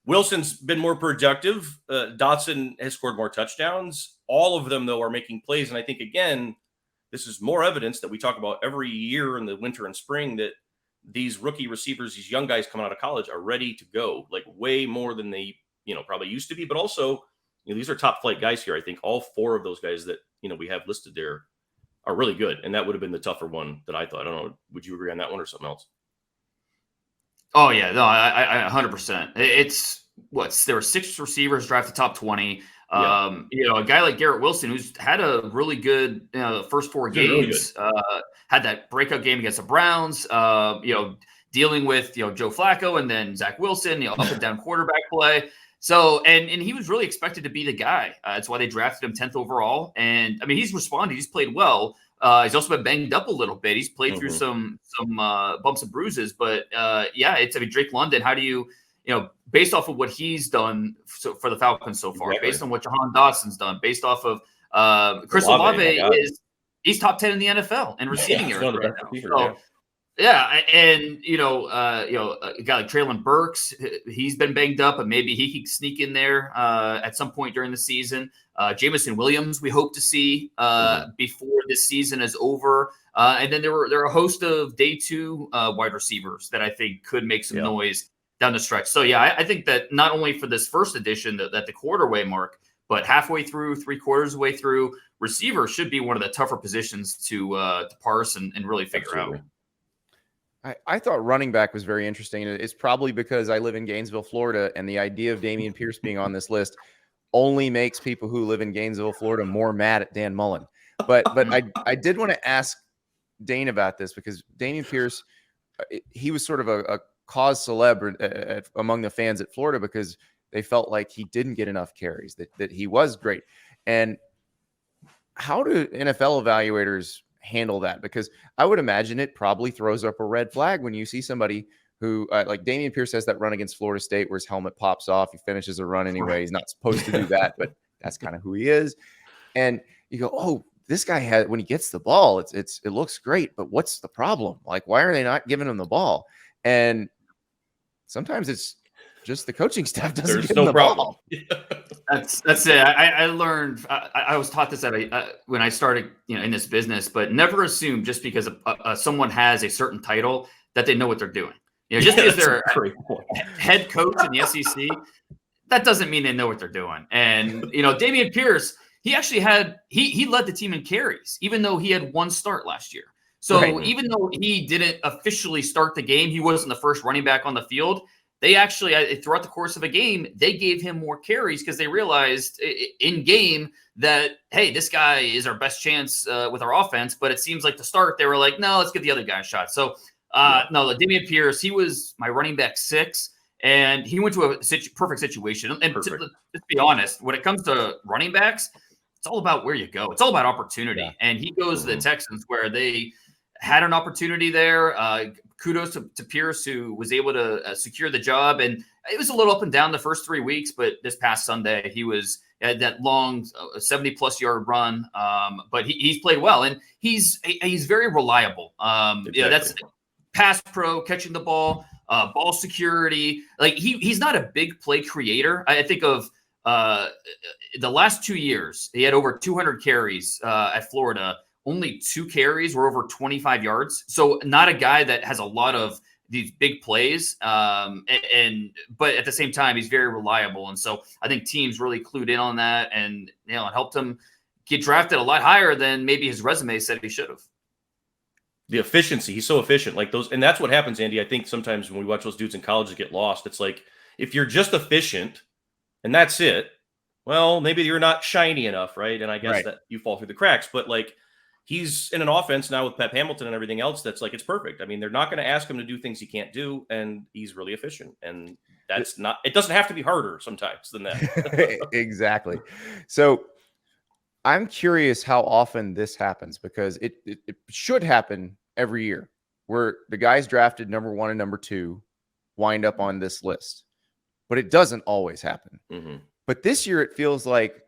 Wilson's been more productive. Dotson has scored more touchdowns. All of them, though, are making plays. And I think, again, this is more evidence that we talk about every year in the winter and spring, that these rookie receivers, these young guys coming out of college, are ready to go, like way more than they, probably used to be. But also, these are top flight guys here. I think all 4 of those guys that, we have listed there are really good. And that would have been the tougher one that I thought. I don't know. Would you agree on that one or something else? Oh, yeah. No, I 100%. There were 6 receivers drafted top 20. A guy like Garrett Wilson, who's had a really good first 4 games, had that breakout game against the Browns, dealing with Joe Flacco and then Zach Wilson, up and down quarterback play. So and he was really expected to be the guy. That's why they drafted him 10th overall. And I mean, he's responded. He's played well. He's also been banged up a little bit. He's played through some bumps and bruises. But it's Drake London. How do you based off of what he's done for the Falcons so far, Exactly. based on what Jahan Dawson's done, based off of Chris Olave, Olave he's top 10 in the NFL in receiving yards right now. So, yeah, and a guy like Traylon Burks, he's been banged up, but maybe he could sneak in there at some point during the season. Jameson Williams, we hope to see before this season is over. And then there are a host of day 2 wide receivers that I think could make some noise down the stretch. So yeah, I think that not only for this first edition that the quarterway mark, but halfway through, 3/4 of the way through, receiver should be one of the tougher positions to parse and really figure out. I thought running back was very interesting. It's probably because I live in Gainesville, Florida, and the idea of Dameon Pierce being on this list only makes people who live in Gainesville, Florida, more mad at Dan Mullen. But I did want to ask Dane about this because Dameon Pierce, he was sort of a cause célèbre among the fans at Florida because they felt like he didn't get enough carries, that he was great. And how do NFL evaluators handle that? Because I would imagine it probably throws up a red flag when you see somebody who like Dameon Pierce has that run against Florida State where his helmet pops off. He finishes a run anyway. He's not supposed to do that, but that's kind of who he is. And you go, oh, this guy has, when he gets the ball, it looks great, but what's the problem? Like, why are they not giving him the ball? And sometimes it's just the coaching staff doesn't give him the ball. That's it. I learned. I was taught this when I started, in this business. But never assume just because someone has a certain title that they know what they're doing. Just because they're head coach in the SEC, that doesn't mean they know what they're doing. And Dameon Pierce, he actually he led the team in carries, even though he had one start last year. So even though he didn't officially start the game, he wasn't the first running back on the field. They actually, throughout the course of a game, they gave him more carries because they realized in game that, hey, this guy is our best chance with our offense. But it seems like to start, they were like, no, let's give the other guy a shot. So, no, Dameon Pierce, he was my running back 6, and he went to a perfect situation. And let's be honest, when it comes to running backs, it's all about where you go. It's all about opportunity. Yeah. And he goes to the Texans where they had an opportunity there. Kudos to Pierce, who was able to secure the job. And it was a little up and down the first 3 weeks, but this past Sunday, he had that long 70-plus yard run. But he's played well, and he's very reliable. Exactly. That's pass pro, catching the ball, ball security. Like he's not a big play creator. I think of the last 2 years, he had over 200 carries at Florida. Only 2 carries were over 25 yards. So not a guy that has a lot of these big plays. But at the same time, he's very reliable. And so I think teams really clued in on that, and it helped him get drafted a lot higher than maybe his resume said he should have. The efficiency, he's so efficient. Like those, and that's what happens, Andy. I think sometimes when we watch those dudes in college get lost, it's like if you're just efficient and that's it, well, maybe you're not shiny enough, right? And I guess that you fall through the cracks. But like, he's in an offense now with Pep Hamilton and everything else that's like, it's perfect. I mean, they're not going to ask him to do things he can't do, and he's really efficient. And that's not, it doesn't have to be harder sometimes than that. Exactly. So I'm curious how often this happens, because it should happen every year where the guys drafted number 1 and number 2 wind up on this list, but it doesn't always happen. But this year it feels like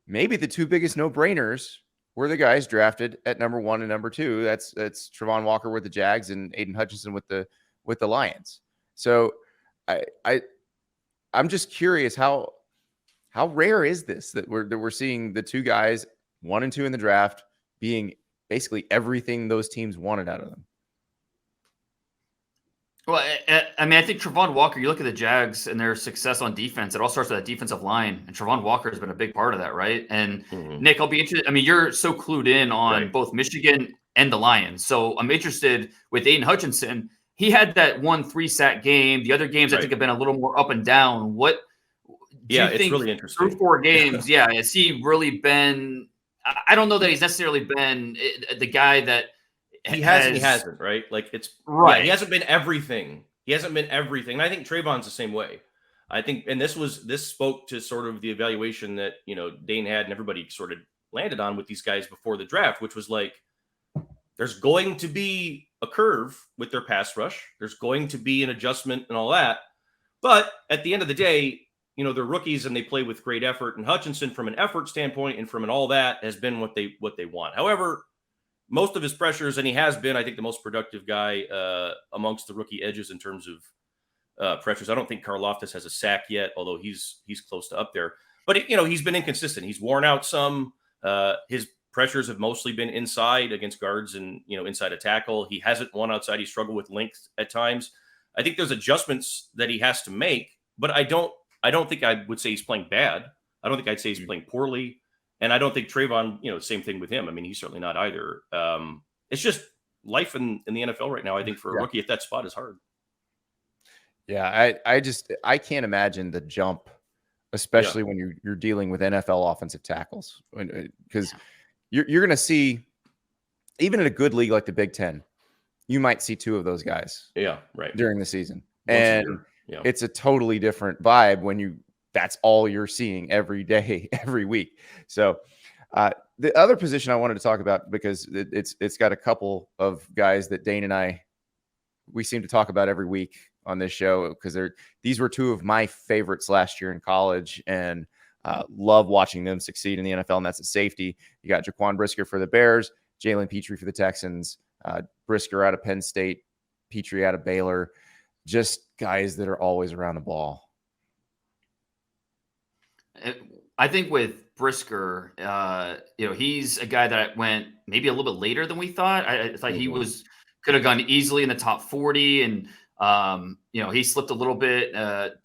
maybe the 2 biggest no-brainers were the guys drafted at number 1 and number 2. That's Travon Walker with the Jags and Aiden Hutchinson with the Lions. So I'm just curious how rare is this that we're seeing the 2 guys 1 and 2 in the draft being basically everything those teams wanted out of them. Well, I mean, I think Travon Walker, you look at the Jags and their success on defense, it all starts with that defensive line. And Travon Walker has been a big part of that, right? And Nick, I'll be interested. I mean, you're so clued in on both Michigan and the Lions. So I'm interested with Aiden Hutchinson. He had that 1 3-sack game. The other games, I think, have been a little more up and down. What do you think it's really interesting. Through 4 games, has he really been – I don't know that he's necessarily been the guy that – he hasn't, right? Like it's right. Yeah, he hasn't been everything. And I think Trayvon's the same way. I think, and this spoke to sort of the evaluation that, Dane had and everybody sort of landed on with these guys before the draft, which was like, there's going to be a curve with their pass rush. There's going to be an adjustment and all that. But at the end of the day, they're rookies and they play with great effort. And Hutchinson, from an effort standpoint and from an all that, has been what they want. However, most of his pressures, and he has been, I think, the most productive guy amongst the rookie edges in terms of pressures. I don't think Karlaftis has a sack yet, although he's close to up there. But he's been inconsistent. He's worn out some. His pressures have mostly been inside against guards and inside a tackle. He hasn't won outside. He struggled with length at times. I think there's adjustments that he has to make, but I don't think I would say he's playing bad. I don't think I'd say he's playing poorly. And I don't think Trayvon, same thing with him. I mean, he's certainly not either. It's just life in the NFL right now. I think for a rookie at that spot is hard. Yeah, I can't imagine the jump, especially when you're dealing with NFL offensive tackles, because you're going to see, even in a good league like the Big Ten, you might see two of those guys. Yeah, right. During the season, and it's a totally different vibe when that's all you're seeing every day, every week. So the other position I wanted to talk about, because it's got a couple of guys that Dane and we seem to talk about every week on this show, because these were two of my favorites last year in college, and love watching them succeed in the NFL. And that's a safety. You got Jaquan Brisker for the Bears, Jalen Petrie for the Texans, Brisker out of Penn State, Petrie out of Baylor. Just guys that are always around the ball. I think with Brisker, he's a guy that went maybe a little bit later than we thought. I thought he could have gone easily in the top 40, and he slipped a little bit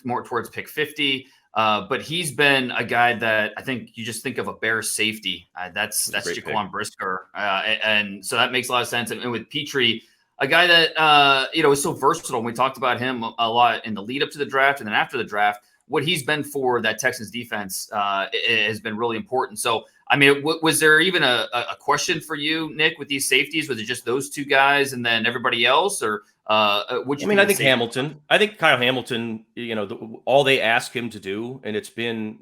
more towards pick 50. But he's been a guy that I think you just think of a Bears safety. That's Jaquan Brisker, and so that makes a lot of sense. And with Petrie, a guy that is so versatile. And we talked about him a lot in the lead up to the draft, and then after the draft. What he's been for that Texans defense has been really important. So, I mean, was there even a question for you, Nick, with these safeties? Was it just those two guys and then everybody else, or I think Hamilton. I think Kyle Hamilton. All they ask him to do, and it's been,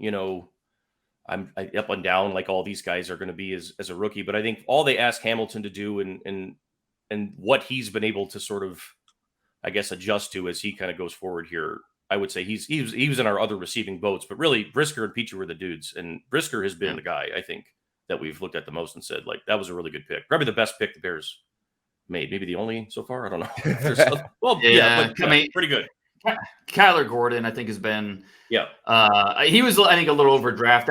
I'm up and down like all these guys are going to be as a rookie. But I think all they ask Hamilton to do, and what he's been able to sort of, I guess, adjust to as he kind of goes forward here. I would say he was in our other receiving boats, but really Brisker and Petrie were the dudes. And Brisker has been the guy, I think, that we've looked at the most and said, like, that was a really good pick. Probably the best pick the Bears made. Maybe the only so far. I don't know. Pretty good. Kyler Gordon, I think, has been he was, I think, a little overdraft.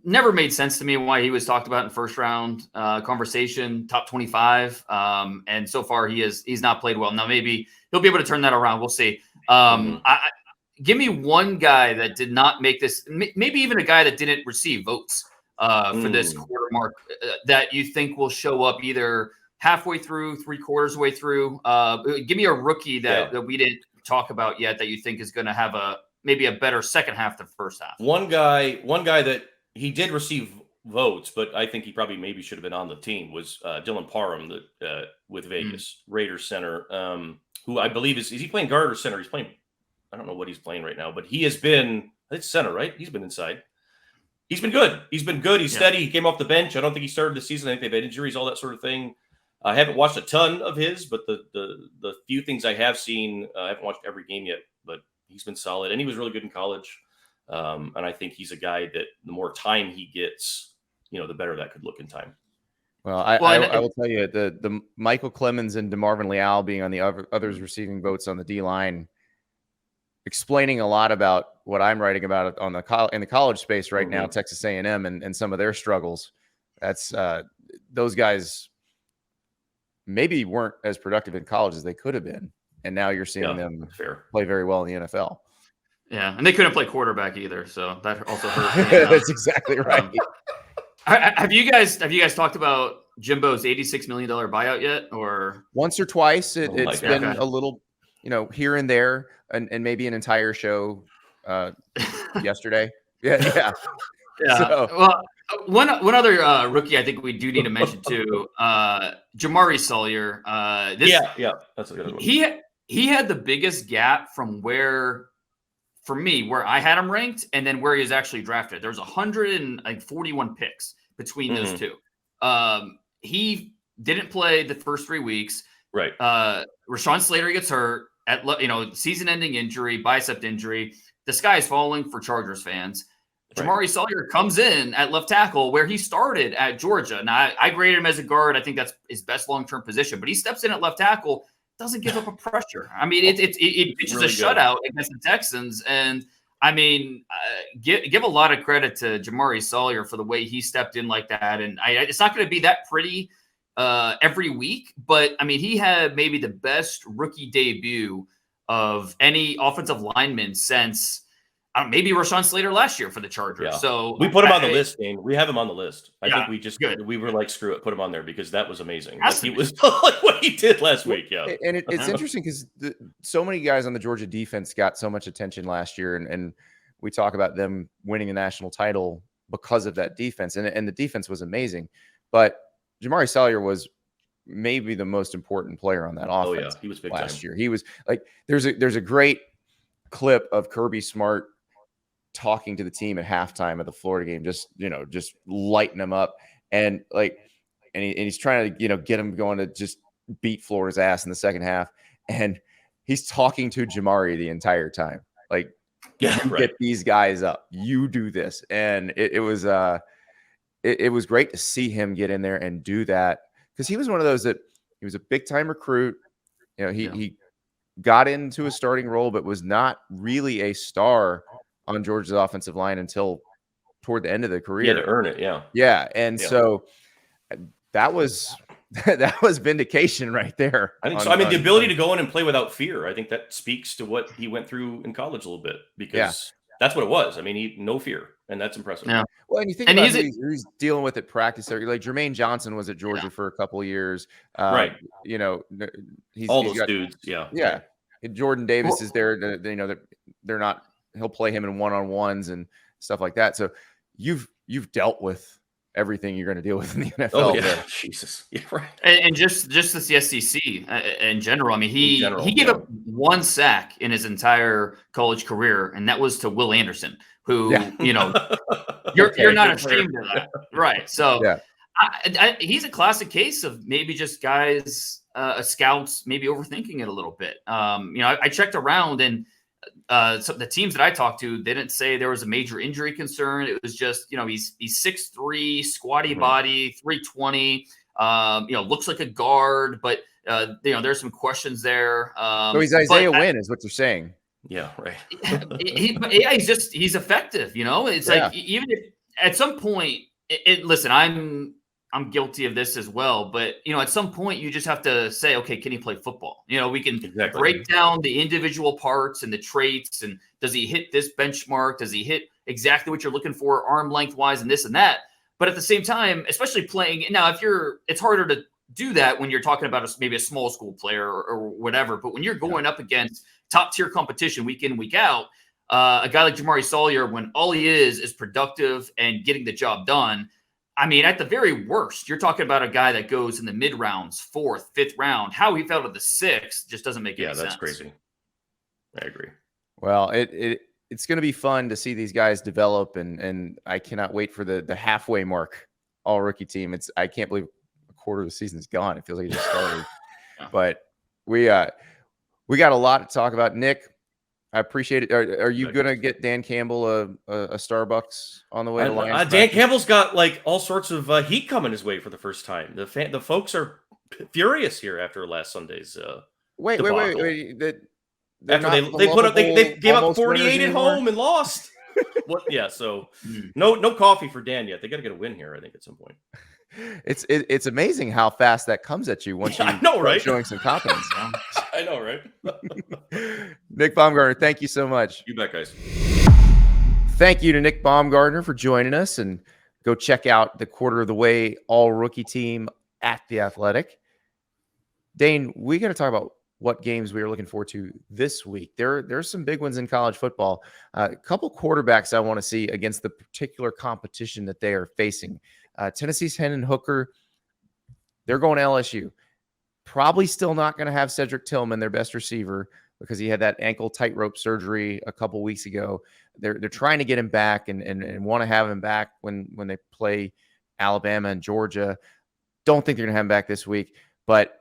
Never made sense to me why he was talked about in first round conversation, top 25. And so far he's not played well. Now maybe he'll be able to turn that around. We'll see. Give me one guy that did not make this, maybe even a guy that didn't receive votes for this quarter mark that you think will show up either halfway through, 3/4 way through. Give me a rookie that we didn't talk about yet that you think is going to have maybe a better second half than first half. One guy that he did receive votes, but I think he probably maybe should have been on the team was Dylan Parham with Vegas Raiders center, who I believe is he playing guard or center? He's playing. I don't know what he's playing right now, but he has been. It's center, right? He's been inside. He's been good. He's steady. He came off the bench. I don't think he started the season. I think they've had injuries, all that sort of thing. I haven't watched a ton of his, but the few things I have seen, I haven't watched every game yet, but he's been solid, and he was really good in college. And I think he's a guy that the more time he gets, the better that could look in time. Well, I will tell you, the Michael Clemens and DeMarvin Leal being on the others receiving votes on the D line, explaining a lot about what I'm writing about on in the college space right now, Texas A&M and some of their struggles. That's those guys maybe weren't as productive in college as they could have been, and now you're seeing them play very well in the NFL. Yeah, and they couldn't play quarterback either, so that also hurt. That's exactly right. Have you guys talked about Jimbo's $86 million buyout yet, or once or twice? It's been a little, here and there, and maybe an entire show yesterday. Yeah. So. Well, one other rookie I think we do need to mention too, Jamari Sawyer. That's a good one. He had the biggest gap from where I had him ranked and then where he was actually drafted. There's 141 picks between those two. He didn't play the first 3 weeks. Right. Rashawn Slater gets hurt. season-ending injury, bicep injury. The sky is falling for Chargers fans. Right. Jahmyr Salyer comes in at left tackle where he started at Georgia. Now, I graded him as a guard. I think that's his best long-term position. But he steps in at left tackle, doesn't give up a pressure. I mean, it pitches really a shutout against the Texans. And, I mean, give a lot of credit to Jahmyr Salyer for the way he stepped in like that. And it's not going to be that pretty every week. But, I mean, he had maybe the best rookie debut of any offensive lineman since – maybe Rashawn Slater last year for the Chargers. Yeah. So we put him on the list, Dane. We have him on the list. I think we were like, screw it, put him on there because that was amazing. Like, he was like what he did last week. Yeah. And it's interesting because so many guys on the Georgia defense got so much attention last year. And we talk about them winning a national title because of that defense. And the defense was amazing. But Jahmyr Salyer was maybe the most important player on that offense. Oh, yeah. He was big last time. year. He was like, there's a great clip of Kirby Smart talking to the team at halftime of the Florida game, just lighting them up. And he's trying to, get him going to just beat Florida's ass in the second half. And he's talking to Jahmyr the entire time. Like, get these guys up, you do this. And it was great to see him get in there and do that. Cause he was one of those that he was a big time recruit. He got into a starting role, but was not really a star on Georgia's offensive line until toward the end of the career. He had to earn it, yeah. Yeah, and so that was vindication right there. I think so. I mean, the ability to go in and play without fear, I think that speaks to what he went through in college a little bit because that's what it was. I mean, no fear, and that's impressive. Yeah. Well, and you think about who's dealing with it practice. Like Jermaine Johnson was at Georgia for a couple of years. Right. He's those got, dudes. Yeah. Yeah. And Jordan Davis is there. They're not. He'll play him in one-on-ones and stuff like that. So you've dealt with everything you're going to deal with in the NFL. Oh, yeah. Jesus. Yeah, right. And just as the SEC in general, I mean, he gave up one sack in his entire college career, and that was to Will Anderson, who, you're not ashamed of that. Right. So he's a classic case of maybe just guys, scouts, maybe overthinking it a little bit. I checked around and, so the teams that I talked to, they didn't say there was a major injury concern. It was just, he's 6'3", squatty body, 320, looks like a guard, but there's some questions there. So he's Isaiah Wynn is what you're saying. Yeah, right. He's effective, It's like, even if at some point, listen, I'm guilty of this as well, but at some point you just have to say, okay, can he play football? We can break down the individual parts and the traits, and does he hit this benchmark? Does he hit exactly what you're looking for, arm length wise, and this and that? But at the same time, especially playing now, it's harder to do that when you're talking about maybe a small school player or whatever. But when you're going up against top tier competition week in, week out, a guy like Jahmyr Salyer, when all he is productive and getting the job done. I mean, at the very worst, you're talking about a guy that goes in the mid rounds, 4th, 5th round. How he fell to the 6th just doesn't make any sense. Yeah, that's crazy. I agree. Well, it's going to be fun to see these guys develop, and I cannot wait for the halfway mark. All rookie team. I can't believe a quarter of the season is gone. It feels like it just started. But we got a lot to talk about. Nick, I appreciate it. Are you going to get Dan Campbell a Starbucks on the way to Lions? Dan Campbell's got like all sorts of heat coming his way for the first time. The folks are furious here after last Sunday's wait. After they gave up 48 at home and lost. What? Yeah. So no coffee for Dan yet. They got to get a win here, I think, at some point. It's amazing how fast that comes at you once you start showing some confidence. I know, right? Nick Baumgardner, thank you so much. You bet, guys. Thank you to Nick Baumgardner for joining us, and go check out the quarter of the way all rookie team at The Athletic. Dane, we got to talk about what games we are looking forward to this week. There's some big ones in college football. A couple quarterbacks I want to see against the particular competition that they are facing. Tennessee's Hendon Hooker, they're going to LSU. Probably still not going to have Cedric Tillman, their best receiver, because he had that ankle tightrope surgery a couple weeks ago. They're trying to get him back and want to have him back when they play Alabama and Georgia. Don't think they're going to have him back this week, but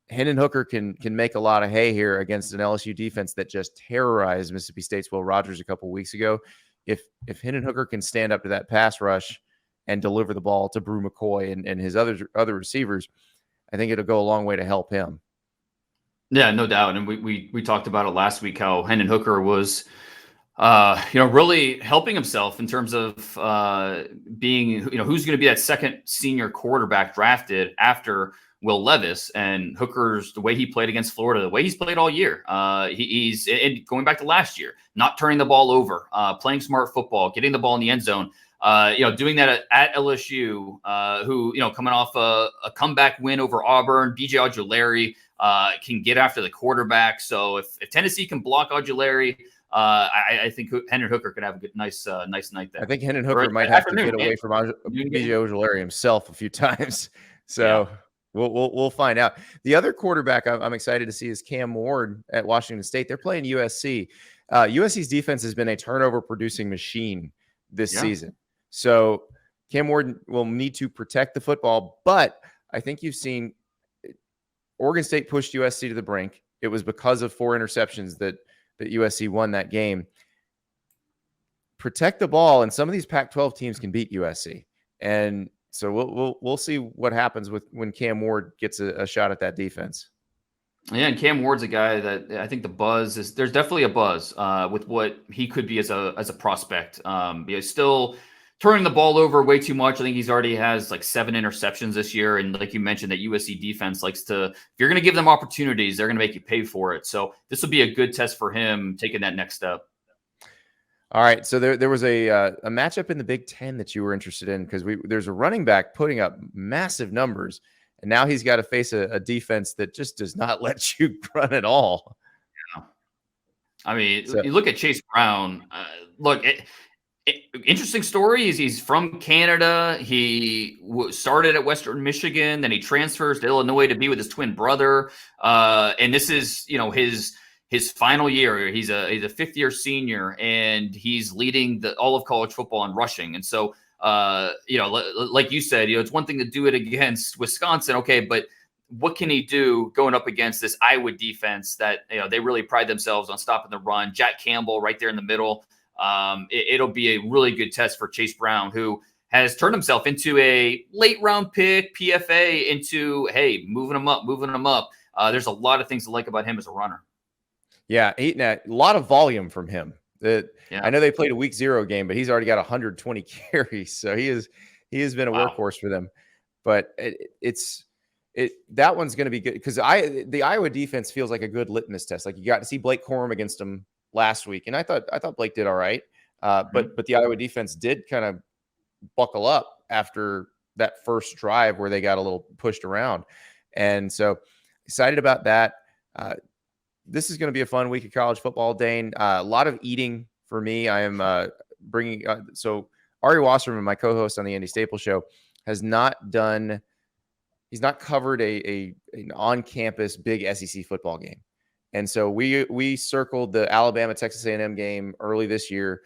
Hendon Hooker can make a lot of hay here against an LSU defense that just terrorized Mississippi State's Will Rogers a couple weeks ago. If Hendon Hooker can stand up to that pass rush and deliver the ball to Brew McCoy and his other receivers, I think it'll go a long way to help him. Yeah, no doubt. And we talked about it last week, how Hendon Hooker was, really helping himself in terms of being, who's going to be that second senior quarterback drafted after Will Levis. And Hooker's, the way he played against Florida, the way he's played all year, he's and going back to last year, not turning the ball over, playing smart football, getting the ball in the end zone. Doing that at LSU, who, coming off a comeback win over Auburn, BJ Ojulari can get after the quarterback. So if Tennessee can block Ojulari, I think Hendon Hooker could have a good, nice night there. I think Hendon Hooker might have to get away from BJ Ojulari himself a few times. So we'll find out. The other quarterback I'm excited to see is Cam Ward at Washington State. They're playing USC. USC's defense has been a turnover producing machine this season. So Cam Ward will need to protect the football, but I think you've seen Oregon State pushed USC to the brink. It was because of 4 interceptions that USC won that game. Protect the ball, and some of these Pac-12 teams can beat USC. And so we'll see what happens when Cam Ward gets a shot at that defense. Yeah, and Cam Ward's a guy that I think there's definitely a buzz with what he could be as a prospect. He's still turning the ball over way too much. I think he's already has like 7 interceptions this year. And like you mentioned, that USC defense likes to, if you're going to give them opportunities, they're going to make you pay for it. So this will be a good test for him taking that next step. All right. So there was a matchup in the Big Ten that you were interested in, because there's a running back putting up massive numbers, and now he's got to face a defense that just does not let you run at all. Yeah. I mean, you look at Chase Brown. Interesting story is he's from Canada. He started at Western Michigan, then he transfers to Illinois to be with his twin brother. And this is, his final year. He's a fifth-year senior, and he's leading all of college football in rushing. And so, like you said, it's one thing to do it against Wisconsin, okay, but what can he do going up against this Iowa defense that they really pride themselves on stopping the run? Jack Campbell right there in the middle. It'll be a really good test for Chase Brown, who has turned himself into a late round pick, PFA, into, hey, moving him up. There's a lot of things to like about him as a runner. Yeah, a lot of volume from him. I know they played a week 0 game, but he's already got 120 carries, so he has been a workhorse for them. But that one's going to be good, because the Iowa defense feels like a good litmus test. Like, you got to see Blake Corum against them last week, and I thought Blake did all right, but the Iowa defense did kind of buckle up after that first drive where they got a little pushed around, and so excited about that. This is going to be a fun week of college football, Dane. A lot of eating for me. I am bringing so Ari Wasserman, my co-host on the Andy Staples Show, he's not covered an on-campus big SEC football game. And so we circled the Alabama-Texas A&M game early this year,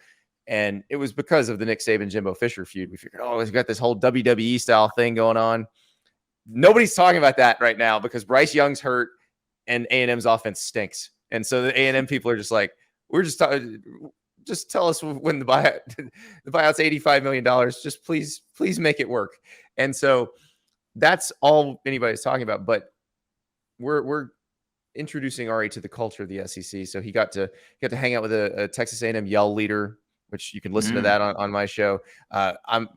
and it was because of the Nick Saban-Jimbo Fisher feud. We figured, we've got this whole WWE-style thing going on. Nobody's talking about that right now because Bryce Young's hurt and A&M's offense stinks. And so the A&M people are just like, just tell us when the buyout's $85 million. Just please make it work. And so that's all anybody's talking about. But we're introducing Ari to the culture of the SEC. So he got to hang out with a Texas A&M Yell leader, which you can listen to that on my show. I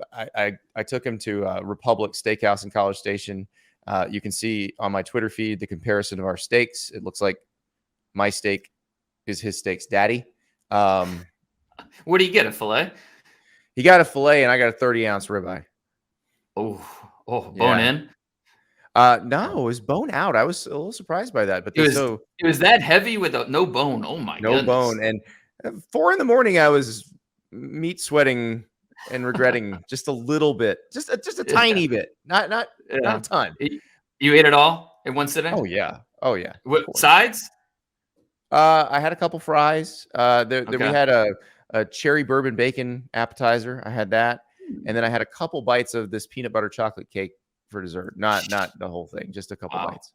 took him to Republic Steakhouse in College Station. You can see on my Twitter feed the comparison of our steaks. It looks like my steak is his steak's daddy. What do you get, a filet? He got a filet, and I got a 30-ounce ribeye. Oh, bone in? No, it was bone out. I was a little surprised by that, but it was that heavy with no bone. Oh my goodness. No bone. And at 4 a.m, I was meat sweating and regretting just a little bit, just a tiny bit, not a ton. You ate it all in one sitting? Oh yeah. What sides? I had a couple fries. We had a cherry bourbon bacon appetizer. I had that, and then I had a couple bites of this peanut butter chocolate cake for dessert. Not the whole thing, just a couple bites.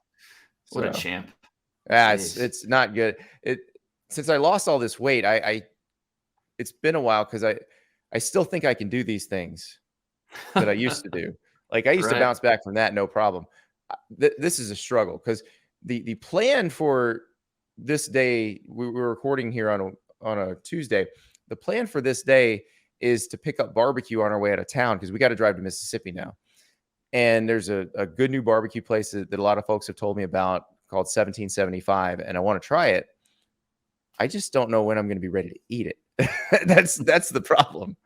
What a champ. Yeah, it's not good. Since I lost all this weight, it's been a while because I still think I can do these things that I used to do. Like I used to bounce back from that, no problem. This is a struggle because the plan for this day, we were recording here on a Tuesday. The plan for this day is to pick up barbecue on our way out of town because we got to drive to Mississippi now. And there's a good new barbecue place that a lot of folks have told me about called 1775, and I want to try it. I just don't know when I'm going to be ready to eat it. That's the problem.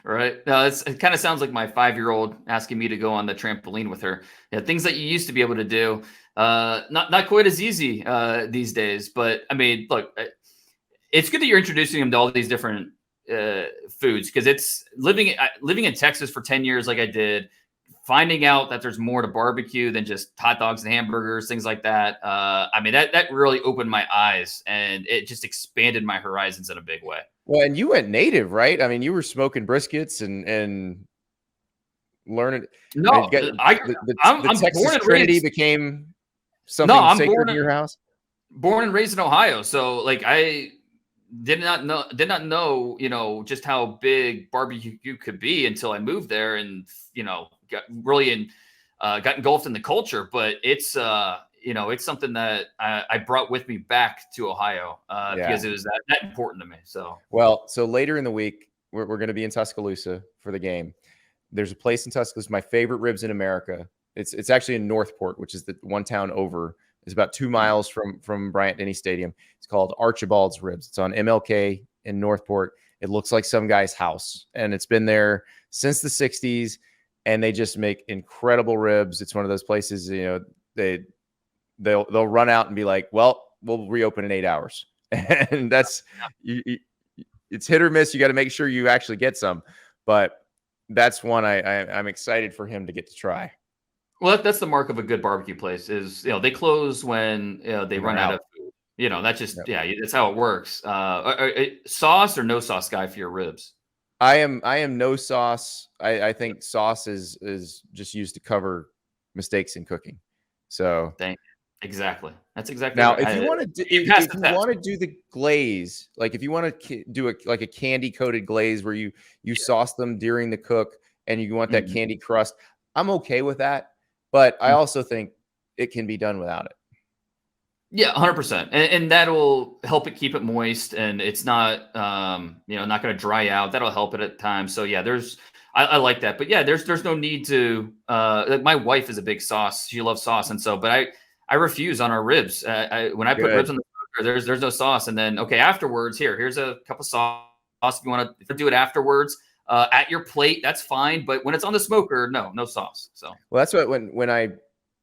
Right. No, it kind of sounds like my 5-year-old asking me to go on the trampoline with her. Yeah, things that you used to be able to do, not quite as easy these days. But I mean, look, it's good that you're introducing them to all these different foods because it's living in Texas for 10 years, like I did. Finding out that there's more to barbecue than just hot dogs and hamburgers, things like that. I mean, that really opened my eyes and it just expanded my horizons in a big way. Well, and you went native, right? I mean, you were smoking briskets and learning. No, the Texas Trinity became something sacred in your house. Born and raised in Ohio, so like I did not know, just how big barbecue could be until I moved there and got really got engulfed in the culture. But it's it's something that I brought with me back to Ohio because it was that important to me. So later in the week, we're going to be in Tuscaloosa for the game. There's a place in Tuscaloosa, my favorite ribs in America. It's actually in Northport, which is the one town over. It's about 2 miles from Bryant-Denny Stadium. It's called Archibald's Ribs. It's on MLK in Northport. It looks like some guy's house, and it's been there since the 60s, and they just make incredible ribs. It's one of those places, they'll run out and be like, well, we'll reopen in 8 hours. And that's it's hit or miss. You got to make sure you actually get some, but that's one I'm excited for him to get to try. Well, that's the mark of a good barbecue place is, they close when they run out of food. That's just, that's how it works. Sauce or no sauce guy for your ribs? I am no sauce. I think sauce is just used to cover mistakes in cooking. So exactly. That's exactly now, right. if you want to do the glaze, like if you want to do a candy coated glaze where you sauce them during the cook and you want that candy crust, I'm okay with that. But I also think it can be done without it. Yeah, 100%. And that'll help it keep it moist, and it's not, not going to dry out. That'll help it at times. So yeah, I like that. But yeah, there's no need to. Like my wife is a big sauce. She loves sauce, and so. But I refuse on our ribs. When I put ribs on the smoker, there's no sauce, and then afterwards, here's a cup of sauce. If you want to do it afterwards. At your plate, that's fine. But when it's on the smoker, no sauce. So that's what when I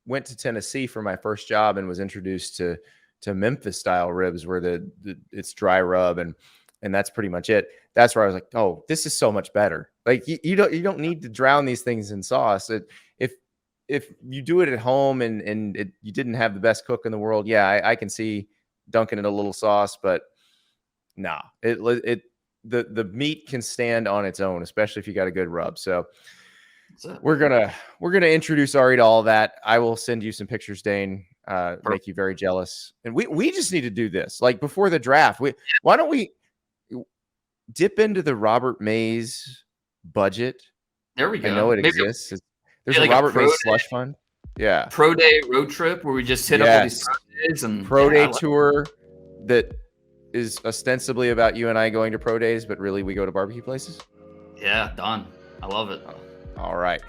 went to Tennessee for my first job and was introduced to Memphis style ribs, where it's dry rub and that's pretty much it. That's where I was like, oh, this is so much better. Like you don't need to drown these things in sauce. If you do it at home and you didn't have the best cook in the world, I can see dunking in a little sauce, but nah, the meat can stand on its own, especially if you got a good rub. So we're gonna introduce Ari to all that. I will send you some pictures, Dane. Make you very jealous. And we just need to do this like before the draft. Why don't we dip into the Robert Mays budget? There we go. I know it exists. There's a Robert Mays slush fund. Yeah. Pro day road trip where we just hit up all these pro days and pro day tour that is ostensibly about you and I going to pro days, but really we go to barbecue places. Yeah, done. I love it. All right.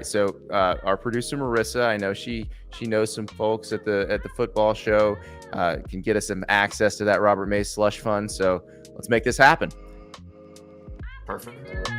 So our producer Marissa, I know she knows some folks at the football show, can get us some access to that Robert Mays slush fund. So let's make this happen. Perfect.